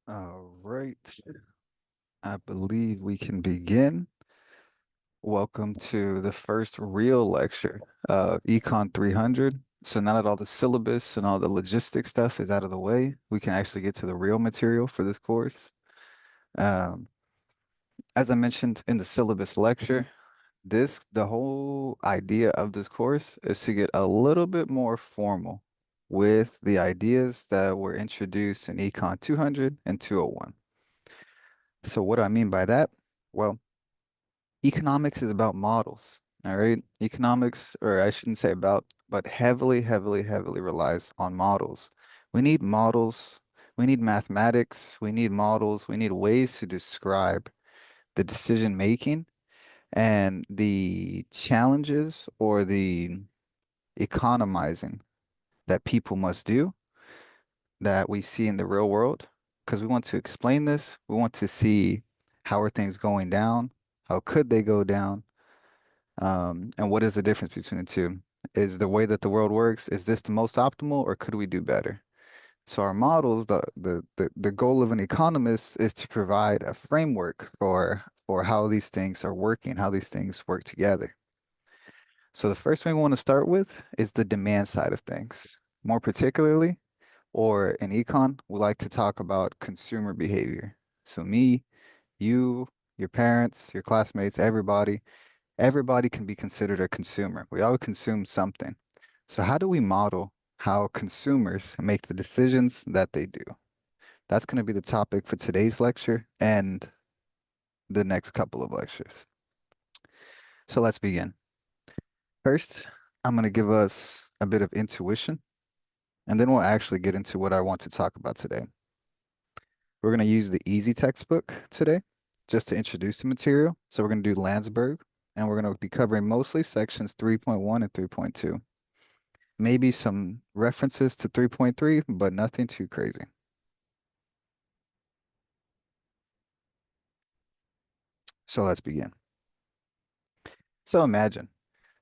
All right. I believe we can begin. Welcome to the first real lecture of Econ 300. So now that all the syllabus and all the logistics stuff is out of the way, we can actually get to the real material for this course. Um, as I mentioned in the syllabus lecture, the whole idea of this course is to get a little bit more formal with the ideas that were introduced in Econ 200 and 201. So what do I mean by that? Well, economics is about models, all right? Economics, or I shouldn't say about, but heavily, heavily, heavily relies on models. We need models, we need mathematics, we need models, we need ways to describe the decision making and the challenges or the economizing that people must do that we see in the real world. Because we want to explain this, we want to see how are things going down, how could they go down, and what is the difference between the two? Is the way that the world works, is this the most optimal or could we do better? So our models, the goal of an economist is to provide a framework for how these things are working, how these things work together. So the first thing we want to start with is the demand side of things. More particularly, or in econ, we like to talk about consumer behavior. So me, you, your parents, your classmates, everybody can be considered a consumer. We all consume something. So how do we model how consumers make the decisions that they do? That's going to be the topic for today's lecture and the next couple of lectures. So let's begin. First, I'm going to give us a bit of intuition, and then we'll actually get into what I want to talk about today. We're going to use the easy textbook today just to introduce the material. So we're going to do Landsburg, and we're going to be covering mostly sections 3.1 and 3.2. Maybe some references to 3.3, but nothing too crazy. So let's begin. So imagine.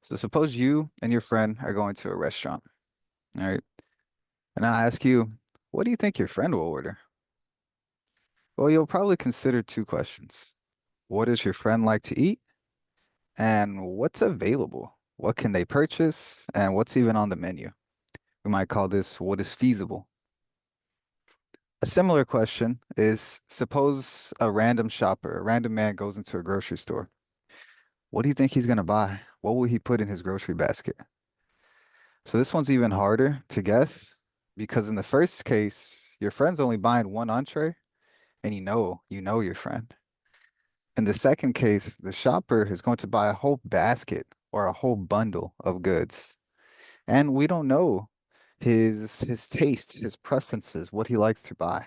So suppose you and your friend are going to a restaurant, all right? And I ask you, what do you think your friend will order? Well, you'll probably consider two questions. What does your friend like to eat? And what's available? What can they purchase? And what's even on the menu? We might call this what is feasible. A similar question is suppose a random shopper, a random man goes into a grocery store. What do you think he's going to buy? What will he put in his grocery basket? So this one's even harder to guess because in the first case, your friend's only buying one entree and you know your friend. In the second case, the shopper is going to buy a whole basket or a whole bundle of goods. And we don't know his tastes, his preferences, what he likes to buy.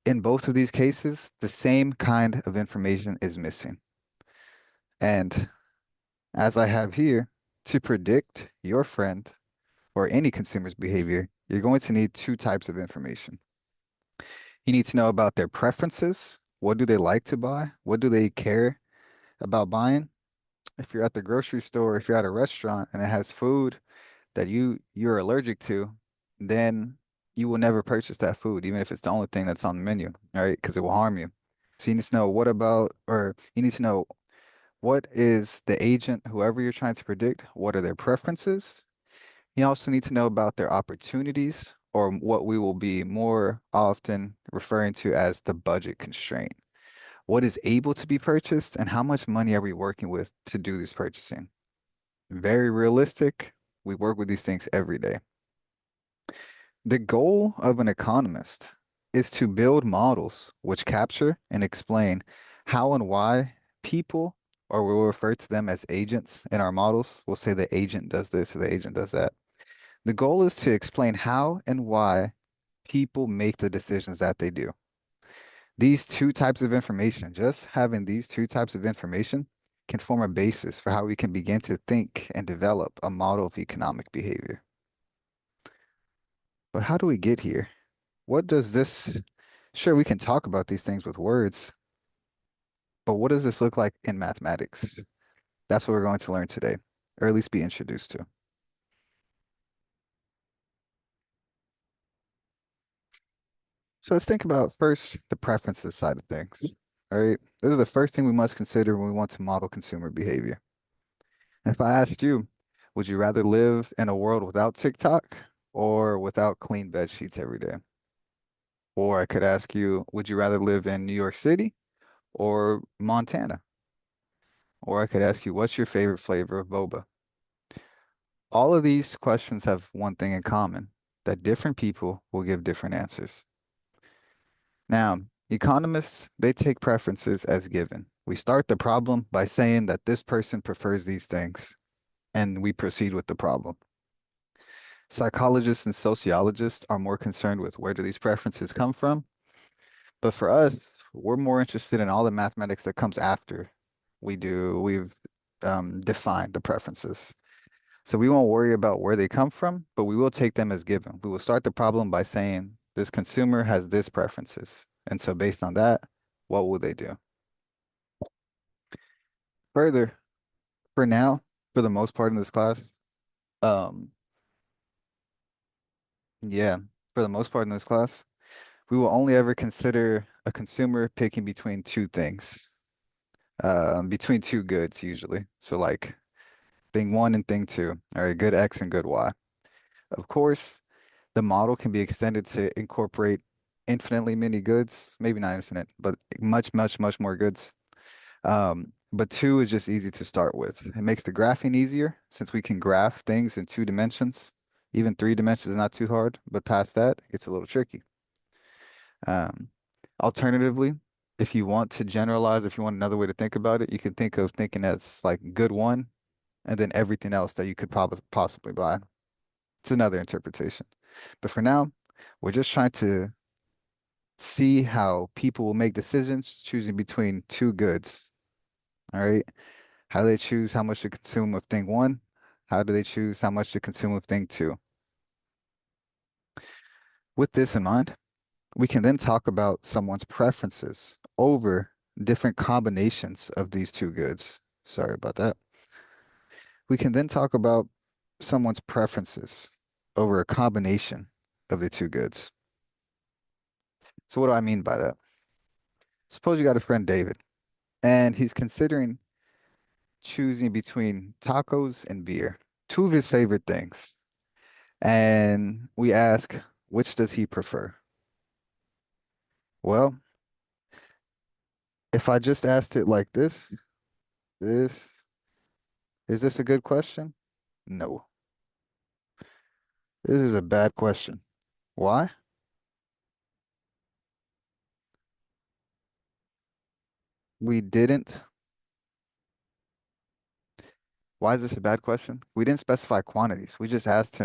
In both of these cases, the same kind of information is missing. And as I have here, to predict your friend or any consumer's behavior, you're going to need two types of information. You need to know about their preferences. What do they like to buy? What do they care about buying? If you're at the grocery store, if you're at a restaurant and it has food that you're allergic to, then you will never purchase that food, even if it's the only thing that's on the menu, right? Because it will harm you. So you need to know what about, or you need to know what is the agent, whoever you're trying to predict, what are their preferences? You also need to know about their opportunities, or what we will be more often referring to as the budget constraint. What is able to be purchased, and how much money are we working with to do this purchasing? Very realistic. We work with these things every day. The goal of an economist is to build models which capture and explain how and why people, or we'll refer to them as agents in our models. We'll say the agent does this or the agent does that. The goal is to explain how and why people make the decisions that they do. These two types of information, just having these two types of information can form a basis for how we can begin to think and develop a model of economic behavior. But how do we get here? What does this, sure, we can talk about these things with words, but what does this look like in mathematics? That's what we're going to learn today, or at least be introduced to. So let's think about first the preferences side of things. All right. This is the first thing we must consider when we want to model consumer behavior. If I asked you, would you rather live in a world without TikTok or without clean bed sheets every day? Or I could ask you, would you rather live in New York City or Montana? Or I could ask you, what's your favorite flavor of boba? All of these questions have one thing in common, that different people will give different answers. Now, economists, they take preferences as given. We start the problem by saying that this person prefers these things, and we proceed with the problem. Psychologists and sociologists are more concerned with where do these preferences come from. But for us, we're more interested in all the mathematics that comes after we've defined the preferences. So we won't worry about where they come from, but we will take them as given. We will start the problem by saying this consumer has this preferences. And so based on that, what will they do? Further, for now, for the most part in this class, um, yeah, for the most part in this class, we will only ever consider a consumer picking between two things, between two goods usually. So like thing one and thing two, all right, good X and good Y. Of course, the model can be extended to incorporate infinitely many goods, maybe not infinite, but much, much, much more goods. But two is just easy to start with. It makes the graphing easier since we can graph things in 2 dimensions. Even 3 dimensions is not too hard, but past that, it gets a little tricky. Um, Alternatively, if you want to generalize, if you want another way to think about it, you can think of thinking as like good one and then everything else that you could probably possibly buy. It's another interpretation. But for now, we're just trying to see how people will make decisions choosing between two goods. All right. How they choose how much to consume of thing one. How do they choose how much to consume of thing two? With this in mind, we can then talk about someone's preferences over different combinations of these two goods. Sorry about that. We can then talk about someone's preferences over a combination of the two goods. So what do I mean by that? Suppose you got a friend, David, and he's considering choosing between tacos and beer, two of his favorite things. And we ask, which does he prefer? Well, if I just asked it like this, is this a good question? No, this is a bad question. Why? We didn't. Why is this a bad question? We didn't specify quantities. We just asked,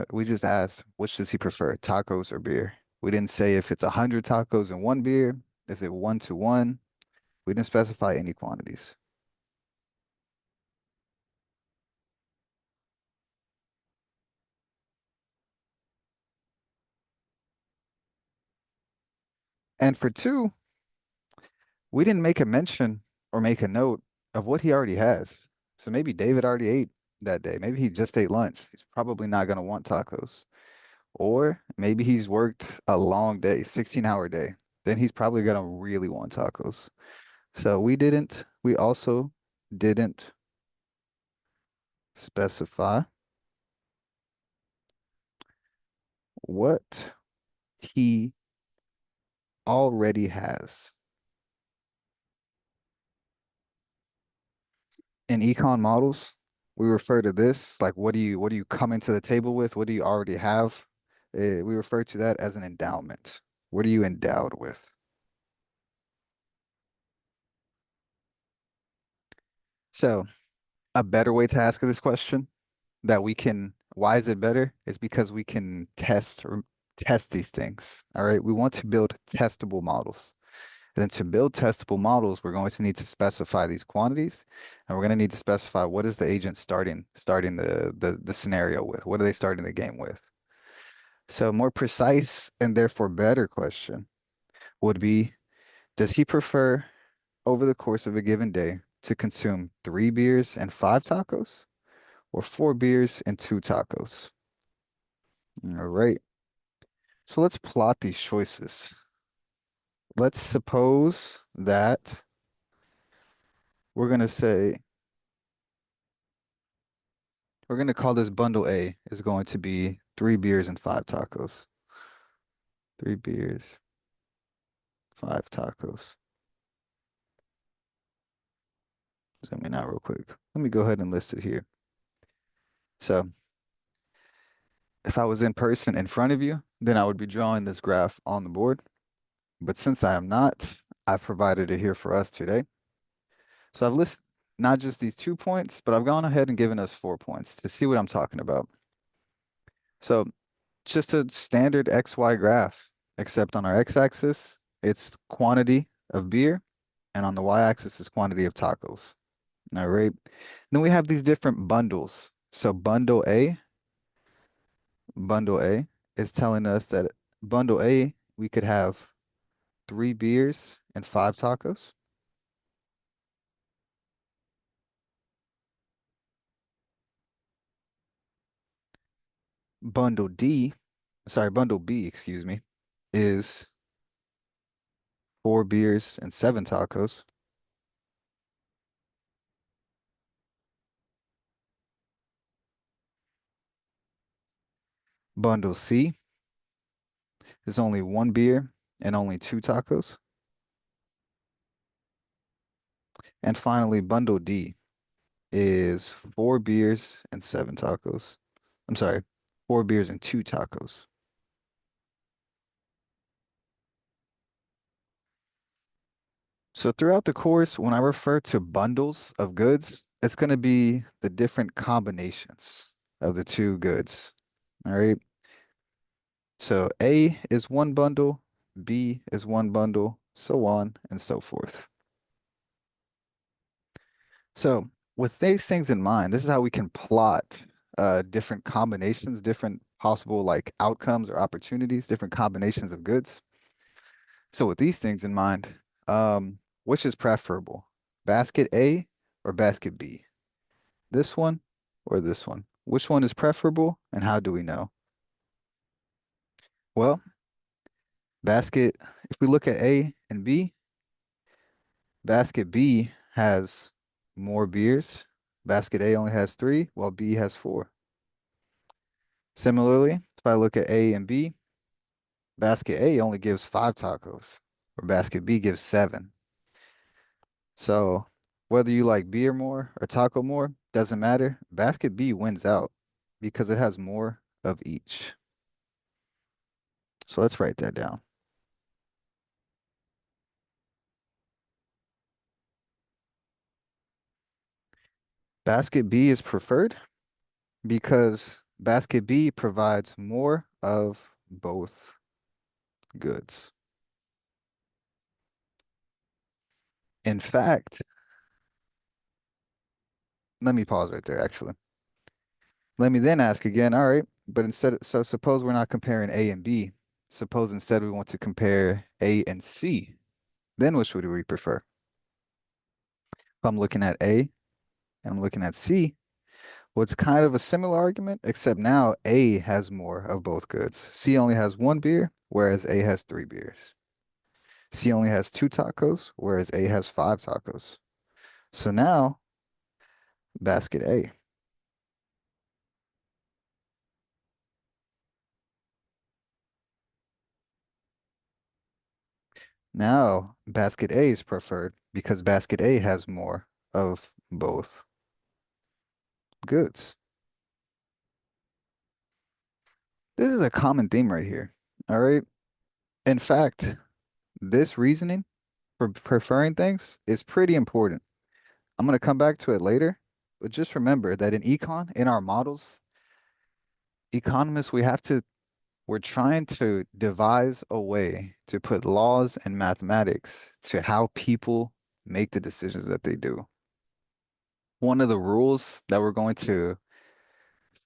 which does he prefer, tacos or beer? We didn't say if it's 100 tacos and one beer. Is it 1 to 1? We didn't specify any quantities. And for two, we didn't make a mention or make a note of what he already has. So maybe David already ate that day. Maybe he just ate lunch. He's probably not going to want tacos. Or maybe he's worked a long day, 16-hour day. Then he's probably going to really want tacos. So we also didn't specify what he already has. In econ models, we refer to this like what do you come into the table with? What do you already have? We refer to that as an endowment. What are you endowed with? So, a better way to ask this question that we can, why is it better? Is because we can test these things. All right. We want to build testable models. And then to build testable models, we're going to need to specify these quantities, and we're going to need to specify what is the agent starting the scenario with? What are they starting the game with? So a more precise and therefore better question would be, does he prefer over the course of a given day to consume 3 beers and 5 tacos or 4 beers and 2 tacos? All right. So let's plot these choices. let's suppose that we're going to say, we're going to call this bundle A is going to be 3 beers and 5 tacos. 3 beers, 5 tacos. Zoom in out real quick. Let me go ahead and list it here. So if I was in person in front of you, then I would be drawing this graph on the board. But since I am not, I've provided it here for us today. So I've listed not just these 2 points, but I've gone ahead and given us 4 points to see what I'm talking about. So just a standard XY graph, except on our x-axis, it's quantity of beer, and on the y-axis is quantity of tacos. All right. Then we have these different bundles. So bundle A is telling us that bundle A, we could have 3 beers and 5 tacos. Bundle D, sorry, bundle B, excuse me, is 4 beers and 7 tacos. Bundle C is only 1 beer and only 2 tacos. And finally, bundle D is 4 beers and 7 tacos. I'm sorry, 4 beers and 2 tacos. So throughout the course, when I refer to bundles of goods, it's going to be the different combinations of the two goods. All right. So A is one bundle, B is one bundle, so on and so forth. So with these things in mind, this is how we can plot different combinations, different possible like outcomes or opportunities, different combinations of goods. So with these things in mind, which is preferable? Basket A or basket B? This one or this one? Which one is preferable and how do we know? Well, basket, if we look at A and B, basket B has more beers. Basket A only has 3, while B has 4. Similarly, if I look at A and B, basket A only gives 5 tacos, or basket B gives 7. So whether you like beer more or taco more, doesn't matter. Basket B wins out because it has more of each. So let's write that down. Basket B is preferred because basket B provides more of both goods. In fact, let me pause right there, actually. Let me then ask again, all right, but so suppose we're not comparing A and B. Suppose instead we want to compare A and C. Then which would we prefer? If I'm looking at A and I'm looking at C, well, it's kind of a similar argument, except now A has more of both goods. C only has 1 beer, whereas A has 3 beers. C only has 2 tacos, whereas A has 5 tacos. So now, basket A. Now, basket A is preferred because basket A has more of both goods. This is a common theme right here. All right. In fact, this reasoning for preferring things is pretty important. I'm going to come back to it later, but just remember that in econ, in our models, economists, we're trying to devise a way to put laws and mathematics to how people make the decisions that they do. One of the rules that we're going to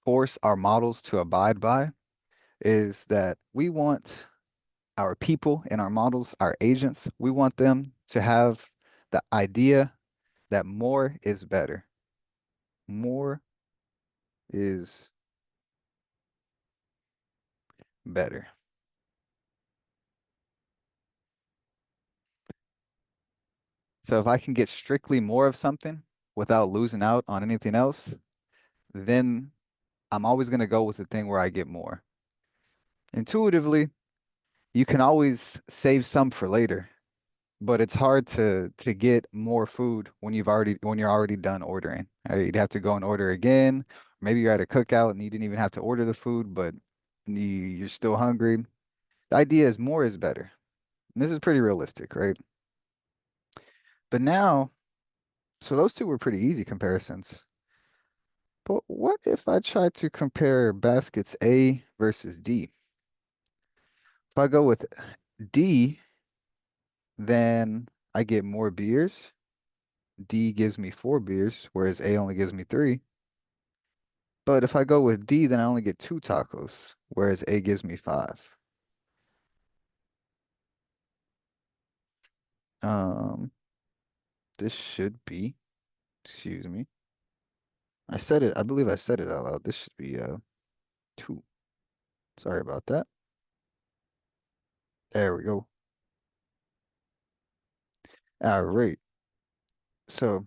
force our models to abide by is that we want our people in our models, our agents, we want them to have the idea that more is better. More is better. So if I can get strictly more of something without losing out on anything else, then I'm always going to go with the thing where I get more. Intuitively, you can always save some for later, but it's hard to get more food when you're already done ordering. Right? You'd have to go and order again. Maybe you're at a cookout and you didn't even have to order the food, but you're still hungry. The idea is more is better. And this is pretty realistic, right? But now, so those two were pretty easy comparisons. But what if I try to compare baskets A versus D? If I go with D, then I get more beers. D gives me 4 beers, whereas A only gives me 3. But if I go with D, then I only get 2 tacos, whereas A gives me 5. Um, this should be, excuse me. I said it, I believe I said it out loud. This should be 2. Sorry about that. There we go. All right. So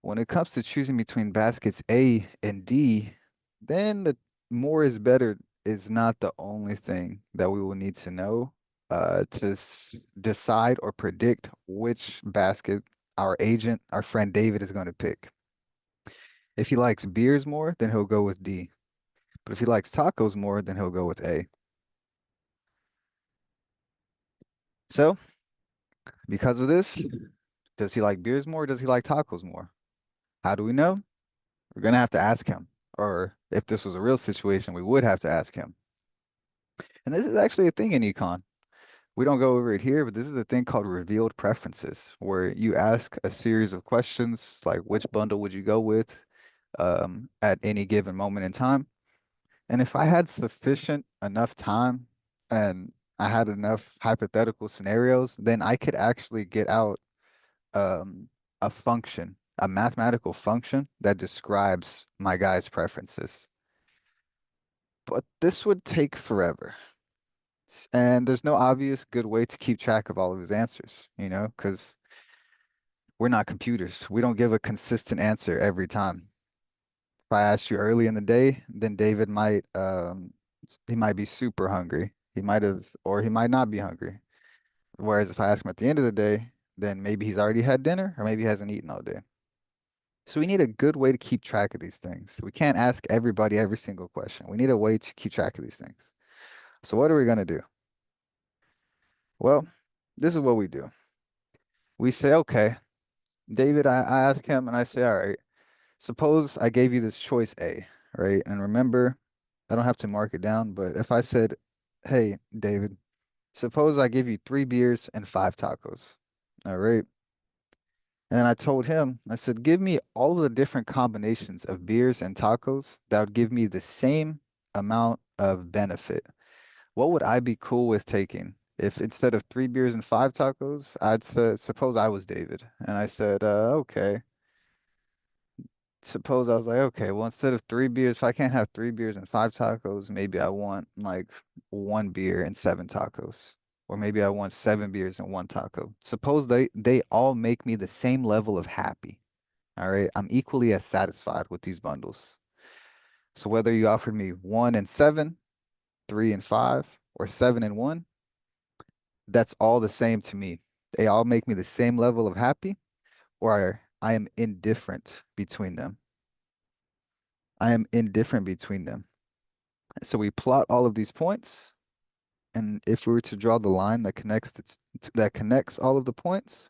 when it comes to choosing between baskets A and D, then the more is better is not the only thing that we will need to know decide or predict which basket our agent, our friend David, is going to pick. If he likes beers more, then he'll go with D. But if he likes tacos more, then he'll go with A. So, because of this, does he like beers more or does he like tacos more? How do we know? We're gonna have to ask him. Or if this was a real situation, we would have to ask him. And this is actually a thing in econ. We don't go over it here, but this is a thing called revealed preferences, where you ask a series of questions like which bundle would you go with at any given moment in time. And if I had sufficient enough time and I had enough hypothetical scenarios, then I could actually get out um, a function, a mathematical function that describes my guy's preferences. But this would take forever. And there's no obvious good way to keep track of all of his answers, because we're not computers. We don't give a consistent answer every time. If I asked you early in the day, then David might he might be super hungry. He might have, or he might not be hungry. Whereas if I ask him at the end of the day, then maybe he's already had dinner or maybe he hasn't eaten all day. So we need a good way to keep track of these things. We can't ask everybody every single question. We need a way to keep track of these things. So what are we going to do? Well, this is what we do. We say, okay, David, I ask him and I say, all right, suppose I gave you this choice A, right? And remember, I don't have to mark it down, but if I said, hey, David, suppose I give you 3 beers and 5 tacos, all right? And I told him, I said, give me all of the different combinations of beers and tacos that would give me the same amount of benefit. What would I be cool with taking? If instead of 3 beers and 5 tacos, I'd say, suppose I was David. And I said, okay. Suppose I was like, okay, well, instead of 3 beers, if I can't have 3 beers and 5 tacos, maybe I want like 1 beer and 7 tacos. Or maybe I want 7 beers and 1 taco. Suppose they all make me the same level of happy. All right. I'm equally as satisfied with these bundles. So whether you offered me 1 and 7, 3 and 5, or 7 and 1, that's all the same to me. They all make me the same level of happy, or I am indifferent between them. I am indifferent between them. So we plot all of these points, and if we were to draw the line that connects all of the points,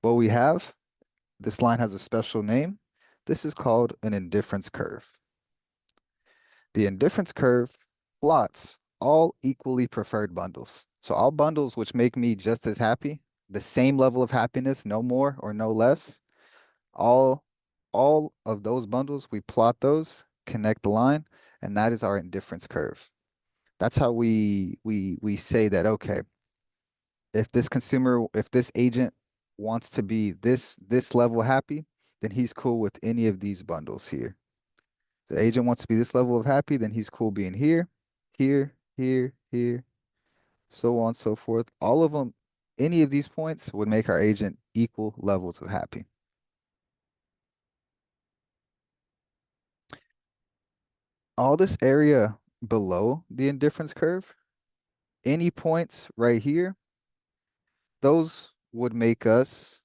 what we have, this line has a special name. This is called an indifference curve. The indifference curve plots all equally preferred bundles. So all bundles which make me just as happy, the same level of happiness, no more or no less, all all of those bundles, we plot those, connect the line, and that is our indifference curve. That's how we say that, okay, if this agent wants to be this level happy, then he's cool with any of these bundles here. The agent wants to be this level of happy, then he's cool being here, here, here, here, so on and so forth. All of them any of these points would make our agent equal levels of happy. All this area below the indifference curve, any points right here, those would make us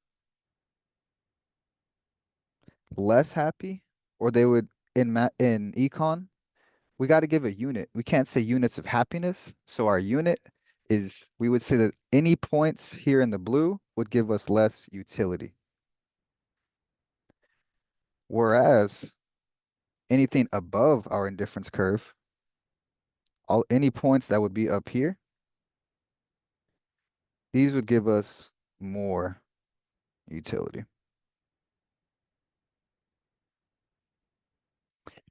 less happy, or they would in econ, we got to give a unit. We can't say units of happiness. So our unit is, we would say that any points here in the blue would give us less utility. Whereas anything above our indifference curve, any points that would be up here, these would give us more utility.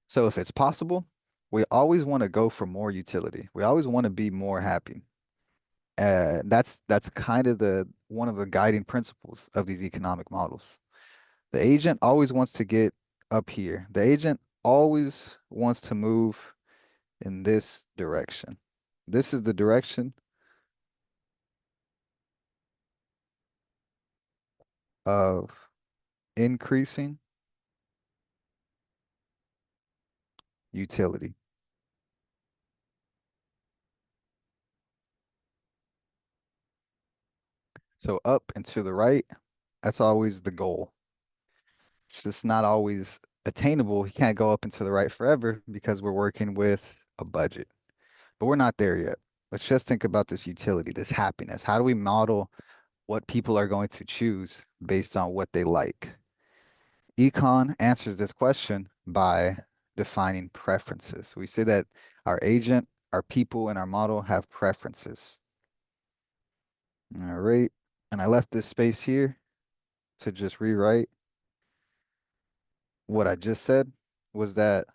So if it's possible, we always want to go for more utility. We always want to be more happy. That's kind of the one of the guiding principles of these economic models. The agent always wants to get up here. The agent always wants to move in this direction. This is the direction of increasing utility. So up and to the right, that's always the goal. It's just not always attainable. He can't go up and to the right forever because we're working with a budget. But we're not there yet. Let's just think about this utility, this happiness. How do we model what people are going to choose based on what they like? Econ answers this question by defining preferences. We say that our agent, our people in our model have preferences. All right. And I left this space here to just rewrite what I just said was that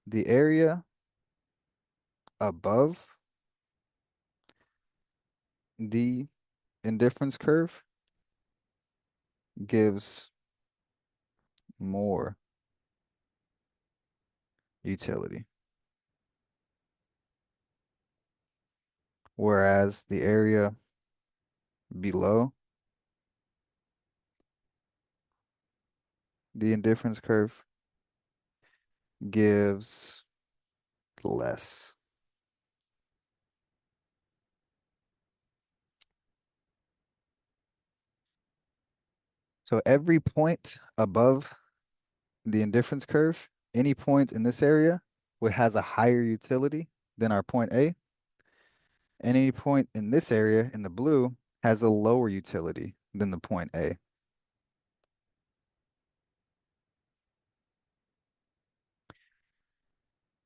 the area above the indifference curve gives more utility, whereas the area below the indifference curve gives less. So every point above the indifference curve, any point in this area has a higher utility than our point A, and any point in this area in the blue has a lower utility than the point A.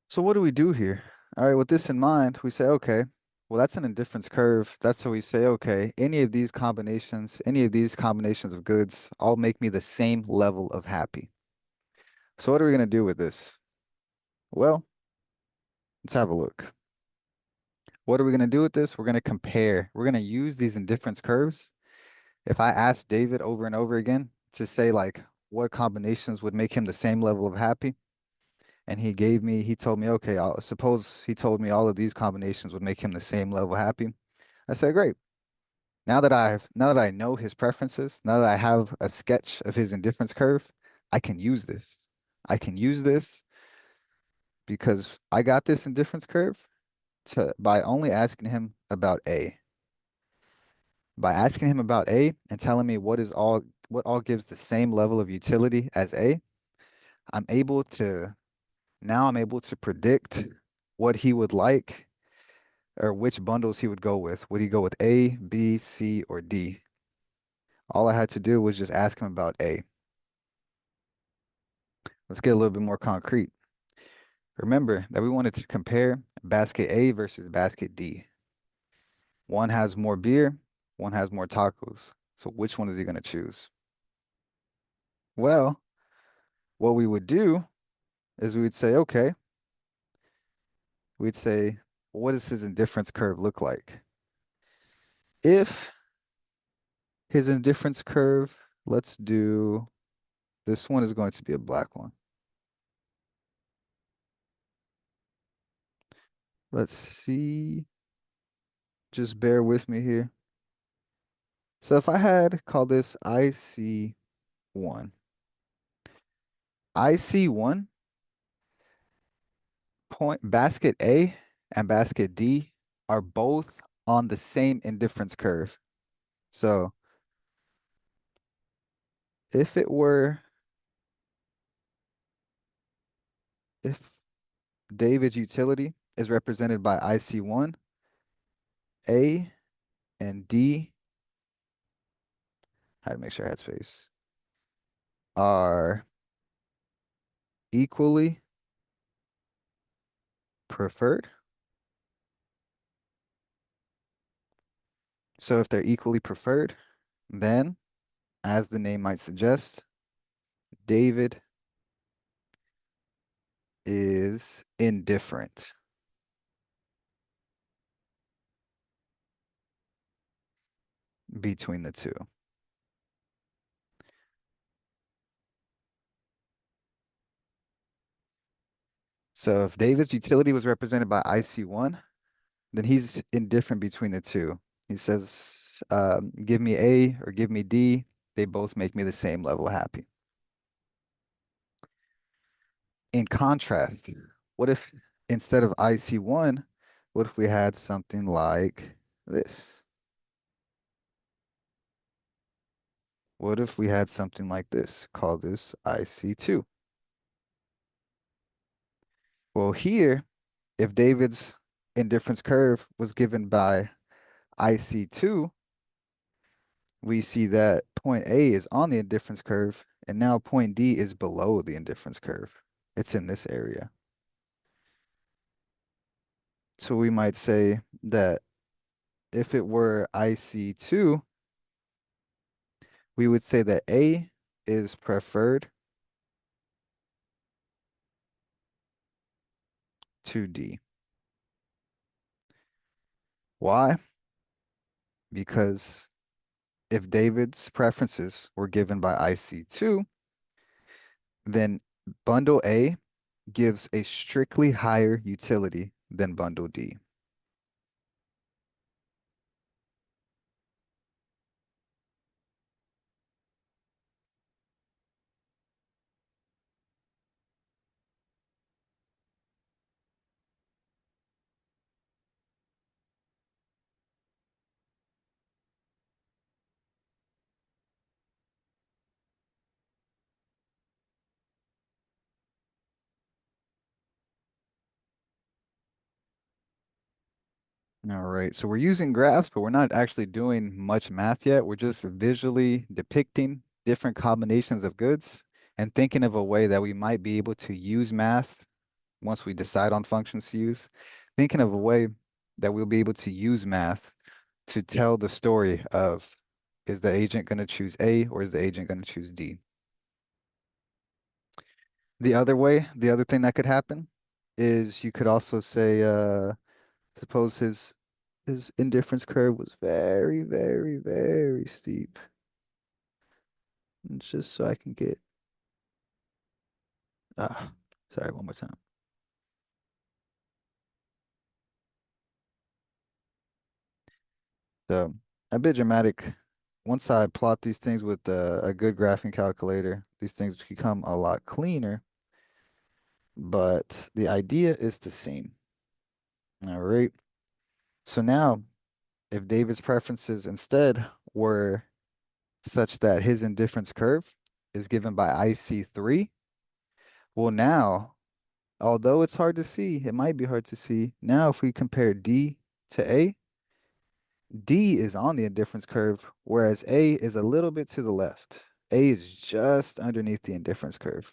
So what do we do here? All right, with this in mind, we say, okay, well, that's an indifference curve. That's how we say, okay, any of these combinations, of goods all make me the same level of happy. So what are we going to do with this? Well, let's have a look. What are we going to do with this? We're going to compare. We're going to use these indifference curves. If I ask David over and over again to say like what combinations would make him the same level of happy, and he told me, okay, suppose he told me all of these combinations would make him the same level happy. I said, great. Now that I know his preferences, now that I have a sketch of his indifference curve, I can use this. I can use this because I got this indifference curve by only asking him about A. By asking him about A and telling me what all gives the same level of utility as A, I'm able to now I'm able to predict what he would like or which bundles he would go with. Would he go with A, B, C, or D? All I had to do was just ask him about A. Let's get a little bit more concrete. Remember that we wanted to compare basket A versus basket D. One has more beer, one has more tacos. So which one is he going to choose? Well, what we would do is we would say, okay, we'd say, what does his indifference curve look like? If his indifference curve, let's do, this one is going to be a black one. Let's see. Just bear with me here. So if I had called this IC1, IC1 point basket A and basket D are both on the same indifference curve. So if it were, if David's utility is represented by IC1, A and D, I had to make sure I had space, are equally preferred. So if they're equally preferred, then, as the name might suggest, David is indifferent between the two. So if David's utility was represented by IC1, then he's indifferent between the two. He says, give me A or give me D. They both make me the same level happy. In contrast, what if instead of IC1, what if we had something like this? What if we had something like this? Call this IC2. Well, here, if David's indifference curve was given by IC2, we see that point A is on the indifference curve, and now point D is below the indifference curve. It's in this area. So we might say that if it were IC2, we would say that A is preferred to D. Why? Because if David's preferences were given by IC2, then bundle A gives a strictly higher utility than bundle D. All right, so we're using graphs, but we're not actually doing much math yet. We're just visually depicting different combinations of goods and thinking of a way that we might be able to use math once we decide on functions to use. Thinking of a way that we'll be able to use math to tell the story of, is the agent going to choose A or is the agent going to choose D? The other way, the other thing that could happen is you could also say, suppose his indifference curve was very, very, very steep. And just so I can get, ah, sorry, one more time. So a bit dramatic. Once I plot these things with a good graphing calculator, these things become a lot cleaner, but the idea is the same. All right. So now, if David's preferences instead were such that his indifference curve is given by IC3, well, now, although it's hard to see, it might be hard to see. Now, if we compare D to A, D is on the indifference curve, whereas A is a little bit to the left. A is just underneath the indifference curve.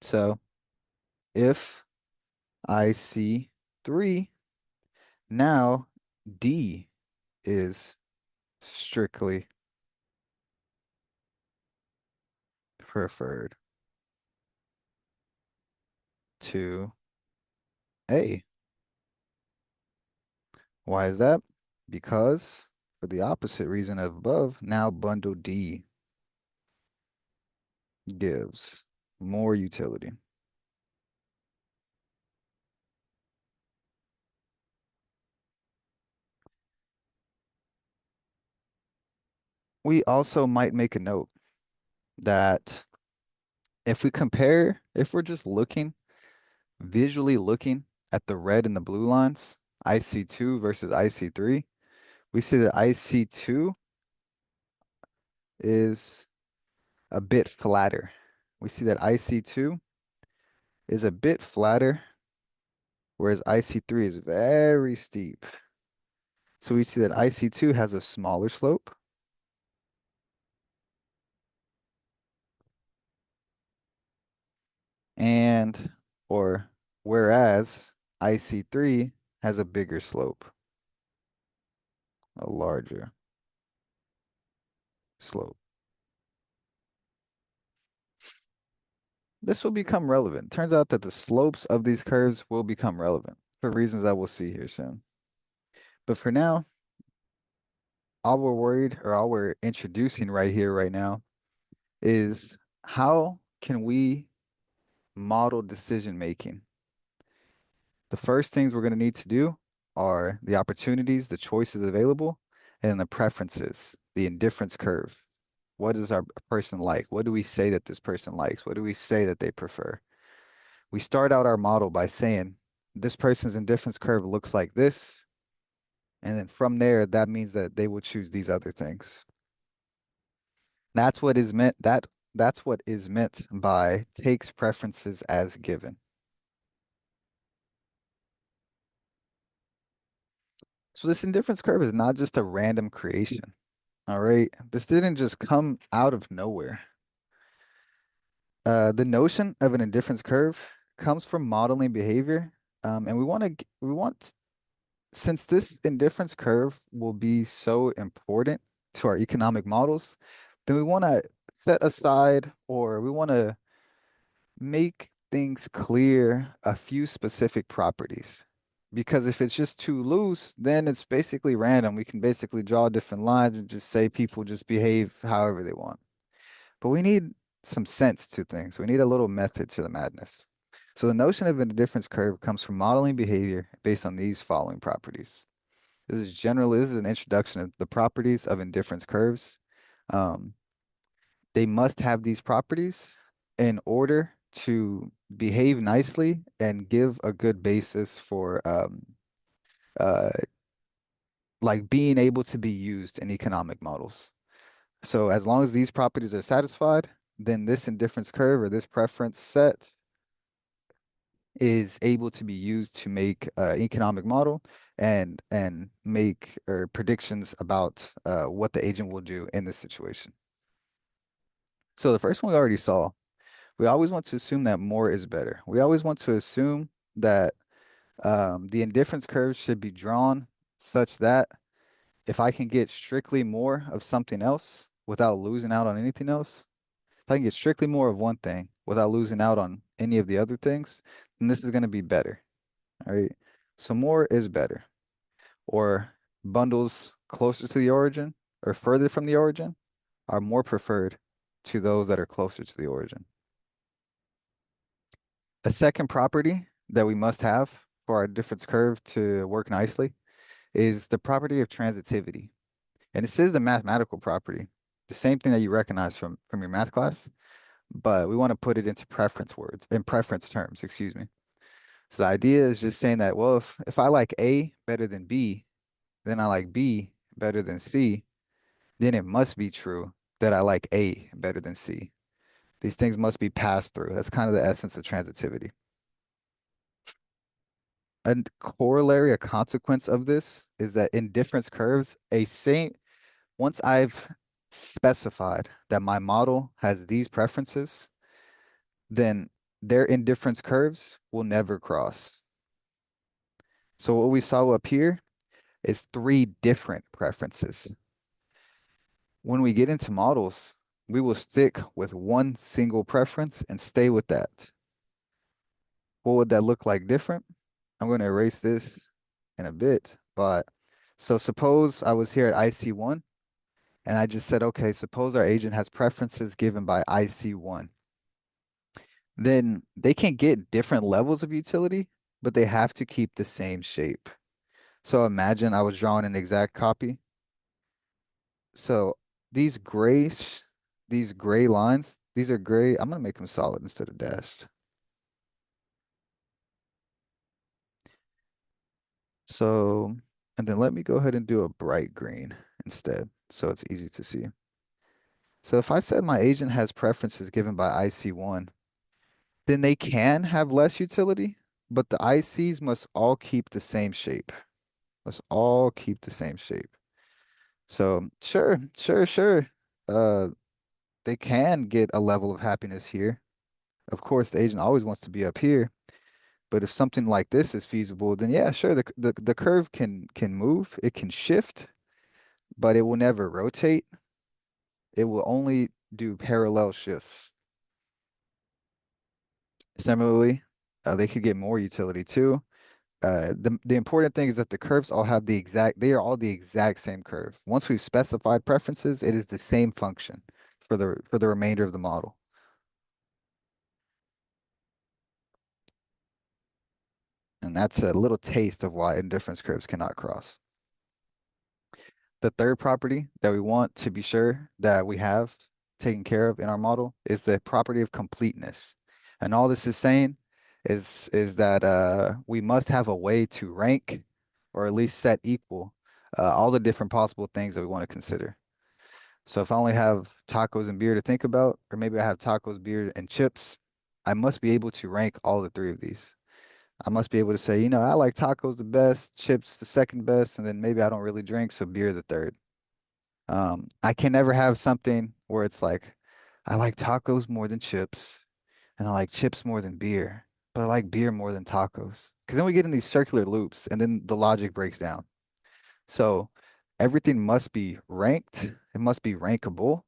So if I see 3, now D is strictly preferred to A. Why is that? Because for the opposite reason of above, now bundle D gives more utility. We also might make a note that if we're just visually looking at the red and the blue lines, IC2 versus IC3, we see that IC2 is a bit flatter. We see that IC2 is a bit flatter, whereas IC3 is very steep. So we see that IC2 has a smaller slope. And, or whereas IC3 has a bigger slope, a larger slope. This will become relevant. Turns out that the slopes of these curves will become relevant for reasons that we'll see here soon. But for now, all we're introducing right here, right now, is how can we model decision making? The first things we're going to need to do are the opportunities, the choices available, and the preferences, the indifference curve. What is our person like? What do we say that this person likes? What do we say that they prefer? We start out our model by saying this person's indifference curve looks like this. And then from there, that means that they will choose these other things. That's what is meant by takes preferences as given. So this indifference curve is not just a random creation. All right. This didn't just come out of nowhere. The notion of an indifference curve comes from modeling behavior. And since this indifference curve will be so important to our economic models, then we want to set aside or we want to make things clear a few specific properties. Because if it's just too loose, then it's basically random. We can basically draw different lines and just say people just behave however they want. But we need some sense to things. We need a little method to the madness. So the notion of a difference curve comes from modeling behavior based on these following properties. This is an introduction of the properties of indifference curves. Um, they must have these properties in order to behave nicely and give a good basis for uh, like being able to be used in economic models. So as long as these properties are satisfied, then this indifference curve or this preference set is able to be used to make economic model and make predictions about what the agent will do in this situation. So the first one we already saw. We always want to assume that more is better. We always want to assume that the indifference curve should be drawn such that if I can get strictly more of something else without losing out on anything else, if I can get strictly more of one thing without losing out on any of the other things, then this is going to be better. All right. So more is better. Or bundles closer to the origin or further from the origin are more preferred to those that are closer to the origin. A second property that we must have for our difference curve to work nicely is the property of transitivity. And this is the mathematical property, the same thing that you recognize from your math class, but we want to put it into preference terms, excuse me. So the idea is just saying that, well, if I like A better than B, then I like B better than C, then it must be true that I like A better than C. These things must be passed through. That's kind of the essence of transitivity. A corollary, a consequence of this is that in difference curves, once I've specified that my model has these preferences, then their indifference curves will never cross. So what we saw up here is three different preferences. When we get into models, we will stick with one single preference and stay with that. What would that look like different? I'm going to erase this in a bit, but so suppose I was here at IC1 and I just said, okay, suppose our agent has preferences given by IC1. Then they can get different levels of utility, but they have to keep the same shape. So imagine I was drawing an exact copy. So these gray, these gray lines, these are gray. I'm gonna make them solid instead of dashed. So, and then let me go ahead and do a bright green instead, so it's easy to see. So if I said my agent has preferences given by IC1, then they can have less utility, but the ICs must all keep the same shape. Must all keep the same shape. So sure. Uh, they can get a level of happiness here. Of course, the agent always wants to be up here, but if something like this is feasible, then yeah, sure, the curve can move, it can shift, but it will never rotate. It will only do parallel shifts. Similarly, they could get more utility too. The important thing is that the curves all have they are all the exact same curve. Once we've specified preferences, it is the same function for the remainder of the model. And that's a little taste of why indifference curves cannot cross. The third property that we want to be sure that we have taken care of in our model is the property of completeness. And all this is saying is that we must have a way to rank or at least set equal all the different possible things that we want to consider. So if I only have tacos and beer to think about, or maybe I have tacos, beer, and chips, I must be able to rank all the three of these. I must be able to say, I like tacos the best, chips the second best, and then maybe I don't really drink, so beer the third. I can never have something where it's like, I like tacos more than chips, and I like chips more than beer, but I like beer more than tacos. Because then we get in these circular loops, and then the logic breaks down. So everything must be ranked, it must be rankable,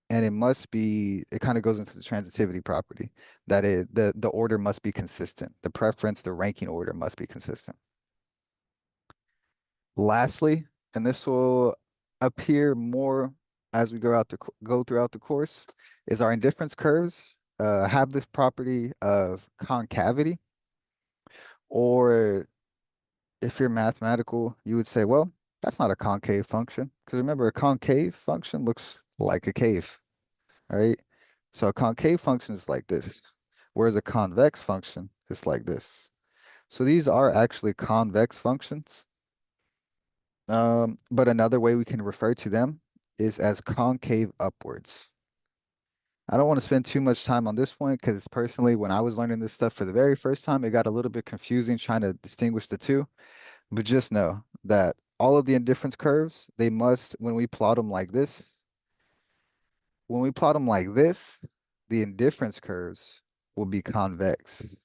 and it kind of goes into the transitivity property that the order must be consistent. The preference, the ranking order must be consistent. Lastly, and this will appear more as we go throughout the course, is our indifference curves have this property of concavity, or if you're mathematical, you would say, well, that's not a concave function. Because remember, a concave function looks like a cave, right? So a concave function is like this, whereas a convex function is like this. So these are actually convex functions. But another way we can refer to them is as concave upwards. I don't want to spend too much time on this point because personally, when I was learning this stuff for the very first time, it got a little bit confusing trying to distinguish the two. But just know that all of the indifference curves, they must, when we plot them like this, the indifference curves will be convex.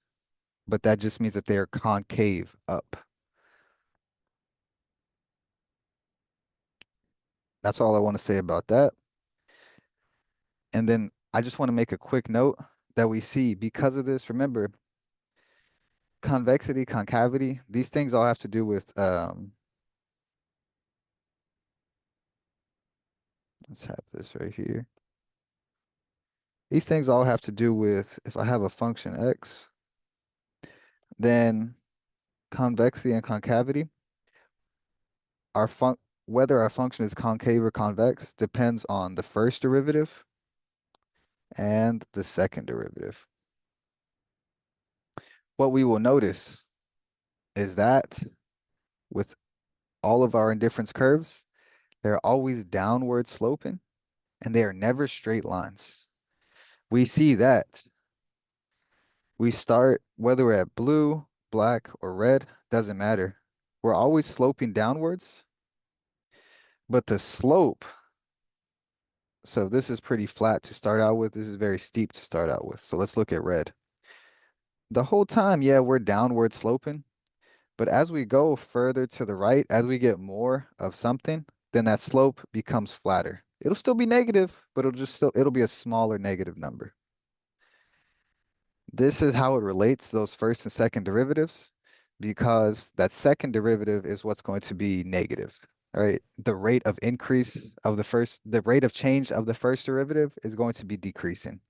But that just means that they are concave up. That's all I want to say about that. And then I just want to make a quick note that we see because of this. Remember, convexity, concavity, these things all have to do with, let's have this right here. These things all have to do with if I have a function x, then convexity and concavity, our whether our function is concave or convex depends on the first derivative and the second derivative. What we will notice is that with all of our indifference curves, they're always downward sloping and they are never straight lines. We see that we start, whether we're at blue, black, or red, doesn't matter. We're always sloping downwards, but the slope, so this is pretty flat to start out with. This is very steep to start out with. So let's look at red. The whole time, yeah, we're downward sloping, but as we go further to the right, as we get more of something, then that slope becomes flatter. It'll still be negative, but it'll be a smaller negative number. This is how it relates those first and second derivatives, because that second derivative is what's going to be negative. All right. The rate of the rate of change of the first derivative is going to be decreasing.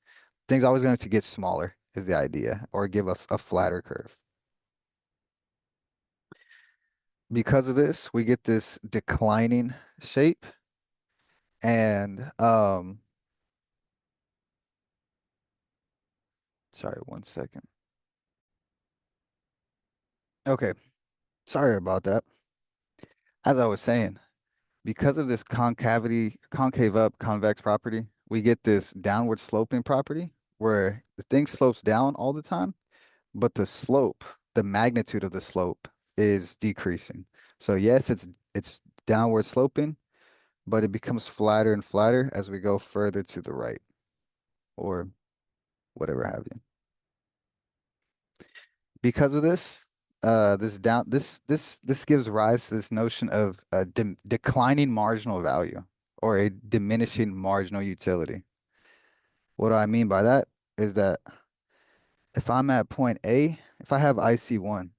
Things always going to get smaller is the idea, or give us a flatter curve. Because of this, we get this declining shape. And sorry, 1 second. Okay, sorry about that. As I was saying, because of this concave up, convex property, we get this downward sloping property where the thing slopes down all the time, but the slope, the magnitude of the slope is decreasing. So yes, it's downward sloping, but it becomes flatter and flatter as we go further to the right or whatever have you. Because of this, this gives rise to this notion of a de declining marginal value or a diminishing marginal utility. What do I mean by that is that if I'm at point A, if I have IC1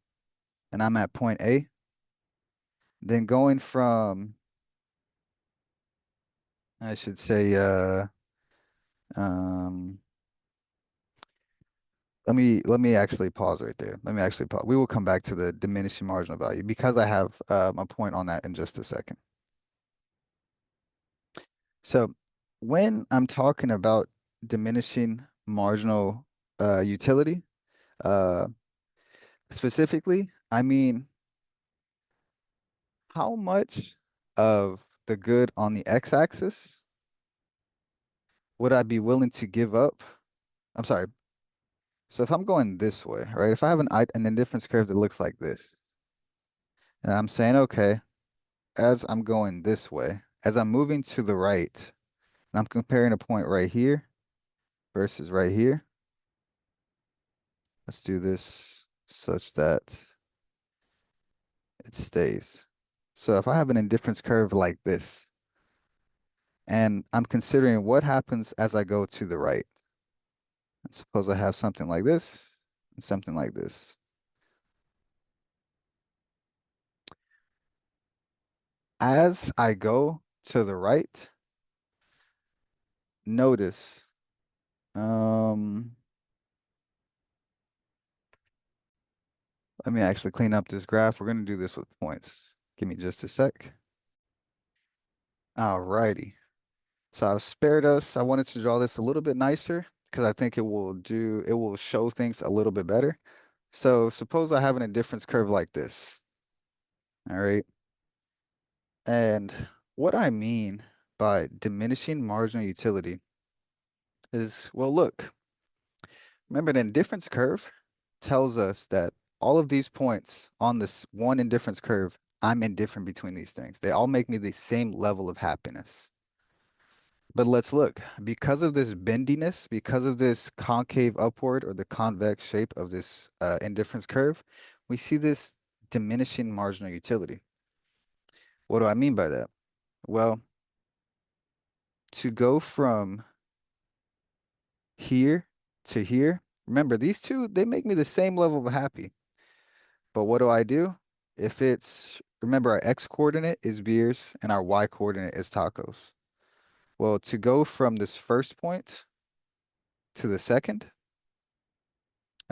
and I'm at point A, then going from, I should say, um, let me actually pause right there. Let me actually pause. We will come back to the diminishing marginal value because I have a point on that in just a second. So when I'm talking about diminishing marginal utility, uh, specifically, I mean how much of the good on the x-axis would I be willing to give up? I'm sorry. So if I'm going this way, right? If I have an indifference curve that looks like this, and I'm saying, okay, as I'm going this way, as I'm moving to the right, and I'm comparing a point right here versus right here, let's do this such that it stays. So if I have an indifference curve like this, and I'm considering what happens as I go to the right, suppose I have something like this and something like this. As I go to the right, notice, um, let me actually clean up this graph. We're going to do this with points. Give me just a sec. Alrighty. So I've spared us. I wanted to draw this a little bit nicer because I think it will show things a little bit better. So suppose I have an indifference curve like this. All right. And what I mean by diminishing marginal utility is, well, look, remember the indifference curve tells us that all of these points on this one indifference curve, I'm indifferent between these things. They all make me the same level of happiness. But let's look, because of this bendiness, because of this concave upward or the convex shape of this indifference curve, we see this diminishing marginal utility. What do I mean by that? Well, to go from here to here, remember these two, they make me the same level of happy. But what do I do? If it's, remember our x coordinate is beers and our y coordinate is tacos. Well, to go from this first point to the second,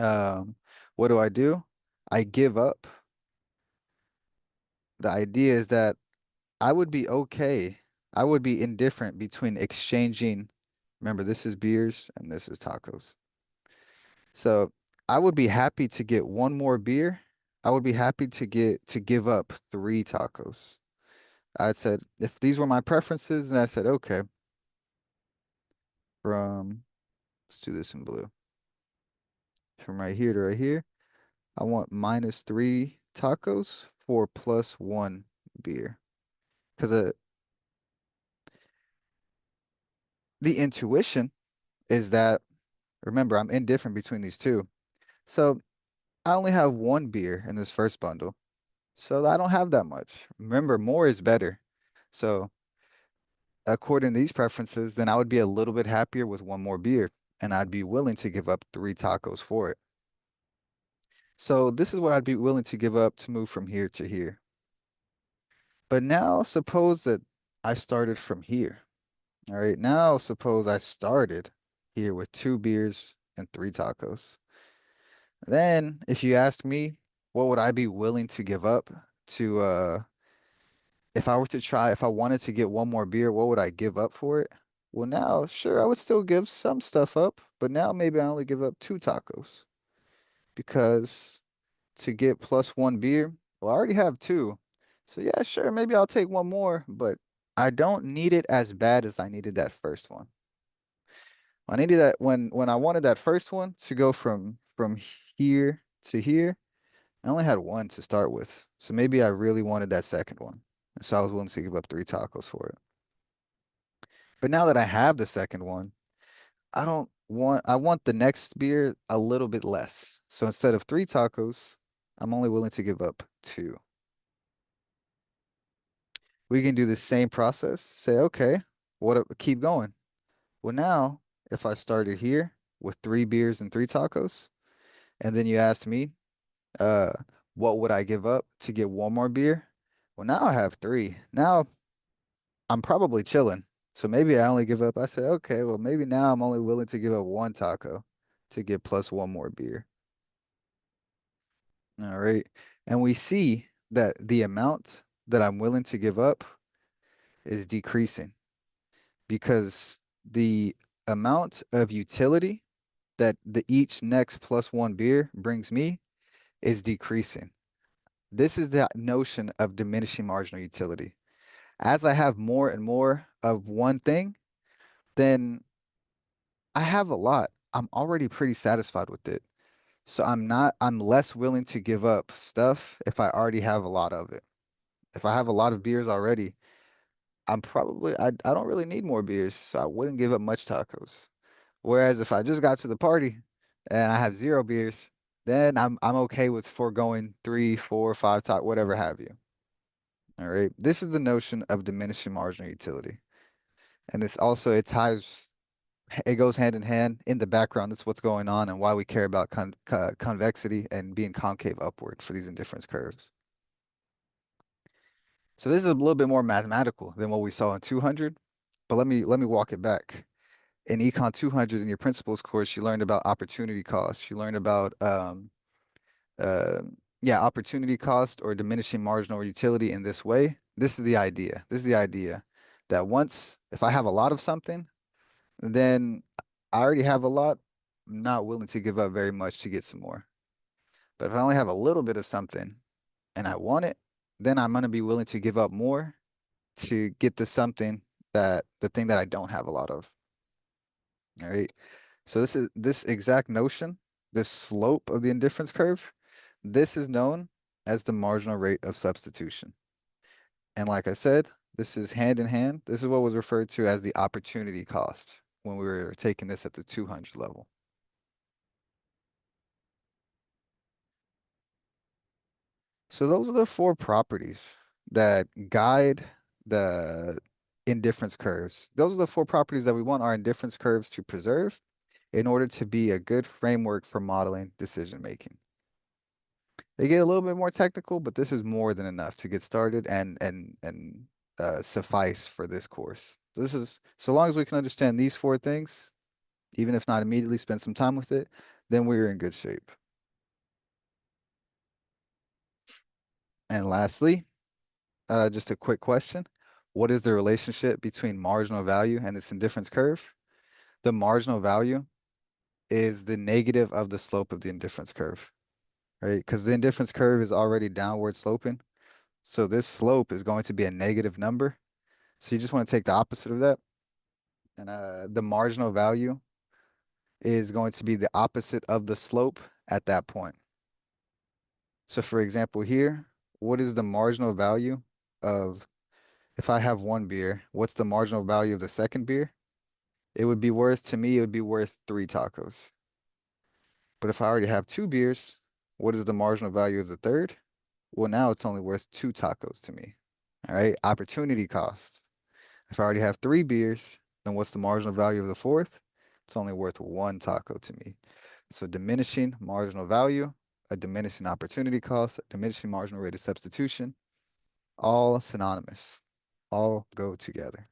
um, what do? I give up. The idea is that I would be okay. I would be indifferent between exchanging. Remember, this is beers and this is tacos. So I would be happy to get one more beer. I would be happy to give up three tacos. I said, if these were my preferences, and I said, okay, from, let's do this in blue. From right here to right here, I want minus three tacos for plus one beer. Because the intuition is that, remember, I'm indifferent between these two. So I only have one beer in this first bundle. So I don't have that much. Remember, more is better. So according to these preferences, then I would be a little bit happier with one more beer, and I'd be willing to give up three tacos for it. So this is what I'd be willing to give up to move from here to here. But now suppose that I started from here. All right, now suppose I started here with two beers and three tacos. Then if you ask me, what would I be willing to give up to if I wanted to get one more beer, what would I give up for it? Well, now, sure, I would still give some stuff up, but now maybe I only give up two tacos because to get plus one beer, well, I already have two. So yeah, sure, maybe I'll take one more, but I don't need it as bad as I needed that first one. I needed that when I wanted that first one to go from here to here, I only had one to start with. So maybe I really wanted that second one. And so I was willing to give up three tacos for it. But now that I have the second one, I want the next beer a little bit less. So instead of three tacos, I'm only willing to give up two. We can do the same process. Say, okay, keep going. Well, now if I started here with three beers and three tacos, and then you asked me, uh, what would I give up to get one more beer? Well, now I have three. Now I'm probably chilling. So maybe I only give up. I said, okay, well, maybe now I'm only willing to give up one taco to get plus one more beer. All right. And we see that the amount that I'm willing to give up is decreasing because the amount of utility that the each next plus one beer brings me is decreasing. This is the notion of diminishing marginal utility. As I have more and more of one thing, then I have a lot. I'm already pretty satisfied with it. So I'm less willing to give up stuff if I already have a lot of it. If I have a lot of beers already, I don't really need more beers, so I wouldn't give up much tacos. Whereas if I just got to the party and I have zero beers, then I'm okay with foregoing three, four, five whatever have you. All right. This is the notion of diminishing marginal utility. And it goes hand in hand in the background. That's what's going on and why we care about convexity and being concave upward for these indifference curves. So this is a little bit more mathematical than what we saw in 200, but let me walk it back. In Econ 200 in your principles course, you learned about opportunity cost. You learned about uh, yeah, opportunity cost or diminishing marginal utility in this way. This is the idea. This is the idea that if I have a lot of something, then I already have a lot. I'm not willing to give up very much to get some more. But if I only have a little bit of something and I want it, then I'm going to be willing to give up more to get the thing that I don't have a lot of. All right. So this exact notion, this slope of the indifference curve, this is known as the marginal rate of substitution. And like I said, this is hand in hand. This is what was referred to as the opportunity cost when we were taking this at the 200 level. So those are the four properties that guide the indifference curves. Those are the four properties that we want our indifference curves to preserve in order to be a good framework for modeling decision making. They get a little bit more technical, but this is more than enough to get started and suffice for this course. This is so long as we can understand these four things, even if not immediately spend some time with it, then we're in good shape. And lastly, just a quick question. What is the relationship between marginal value and this indifference curve? The marginal value is the negative of the slope of the indifference curve, right? Because the indifference curve is already downward sloping. So this slope is going to be a negative number. So you just want to take the opposite of that. And the marginal value is going to be the opposite of the slope at that point. So for example here, what is the marginal value of, if I have one beer, what's the marginal value of the second beer? To me, it would be worth three tacos. But if I already have two beers, what is the marginal value of the third? Well, now it's only worth two tacos to me. All right, opportunity cost. If I already have three beers, then what's the marginal value of the fourth? It's only worth one taco to me. So diminishing marginal value, a diminishing opportunity cost, a diminishing marginal rate of substitution, all synonymous, all go together.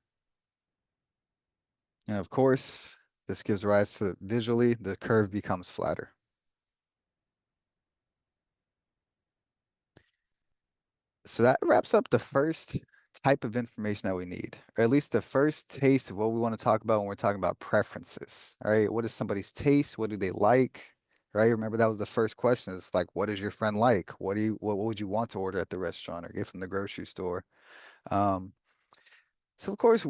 And of course, this gives rise to visually, the curve becomes flatter. So that wraps up the first type of information that we need, or at least the first taste of what we want to talk about when we're talking about preferences. All right, what is somebody's taste? What do they like? Right? Remember that was the first question. It's like, what is your friend like? What would you want to order at the restaurant or get from the grocery store? Um, so of course,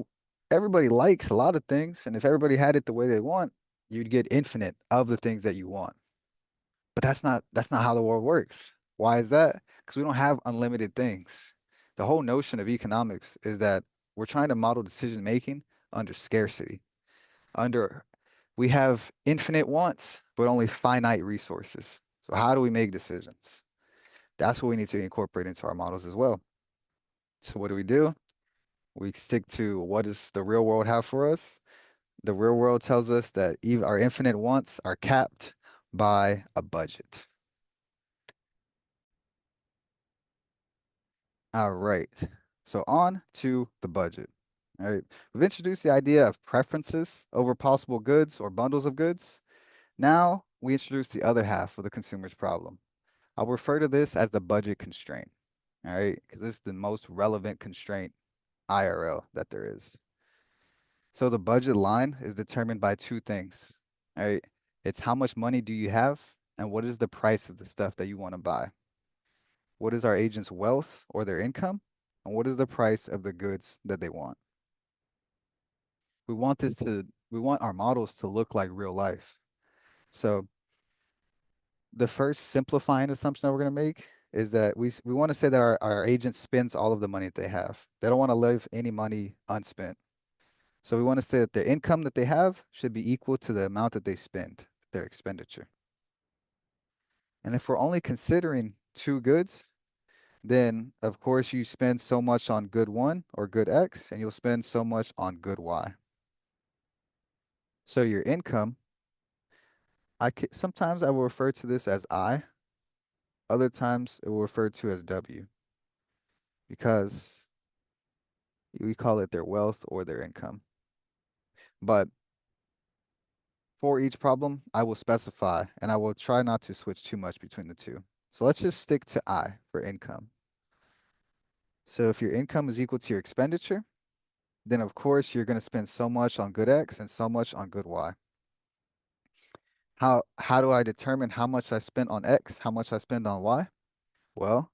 everybody likes a lot of things, and if everybody had it the way they want, you'd get infinite of the things that you want. But that's not how the world works. Why is that? Because we don't have unlimited things. The whole notion of economics is that we're trying to model decision making under scarcity. Under we have infinite wants, but only finite resources. So how do we make decisions? That's what we need to incorporate into our models as well. So what do? We stick to what does the real world have for us? The real world tells us that even our infinite wants are capped by a budget. All right. So on to the budget. All right. We've introduced the idea of preferences over possible goods or bundles of goods. Now we introduce the other half of the consumer's problem. I'll refer to this as the budget constraint. All right. Because this is the most relevant constraint IRL that there is. So the budget line is determined by two things. All right. It's how much money do you have and what is the price of the stuff that you want to buy? What is our agent's wealth or their income? And what is the price of the goods that they want? We want our models to look like real life. So the first simplifying assumption that we're going to make is that we want to say that our agent spends all of the money that they have. They don't want to leave any money unspent. So we want to say that the income that they have should be equal to the amount that they spend, their expenditure. And if we're only considering two goods, then of course you spend so much on good one or good X, and you'll spend so much on good Y. So your income, sometimes I will refer to this as I, other times it will refer to as W, because we call it their wealth or their income. But for each problem, I will specify, and I will try not to switch too much between the two. So let's just stick to I for income. So if your income is equal to your expenditure, then of course you're going to spend so much on good X and so much on good Y. How do I determine how much I spent on X, how much I spend on Y? Well,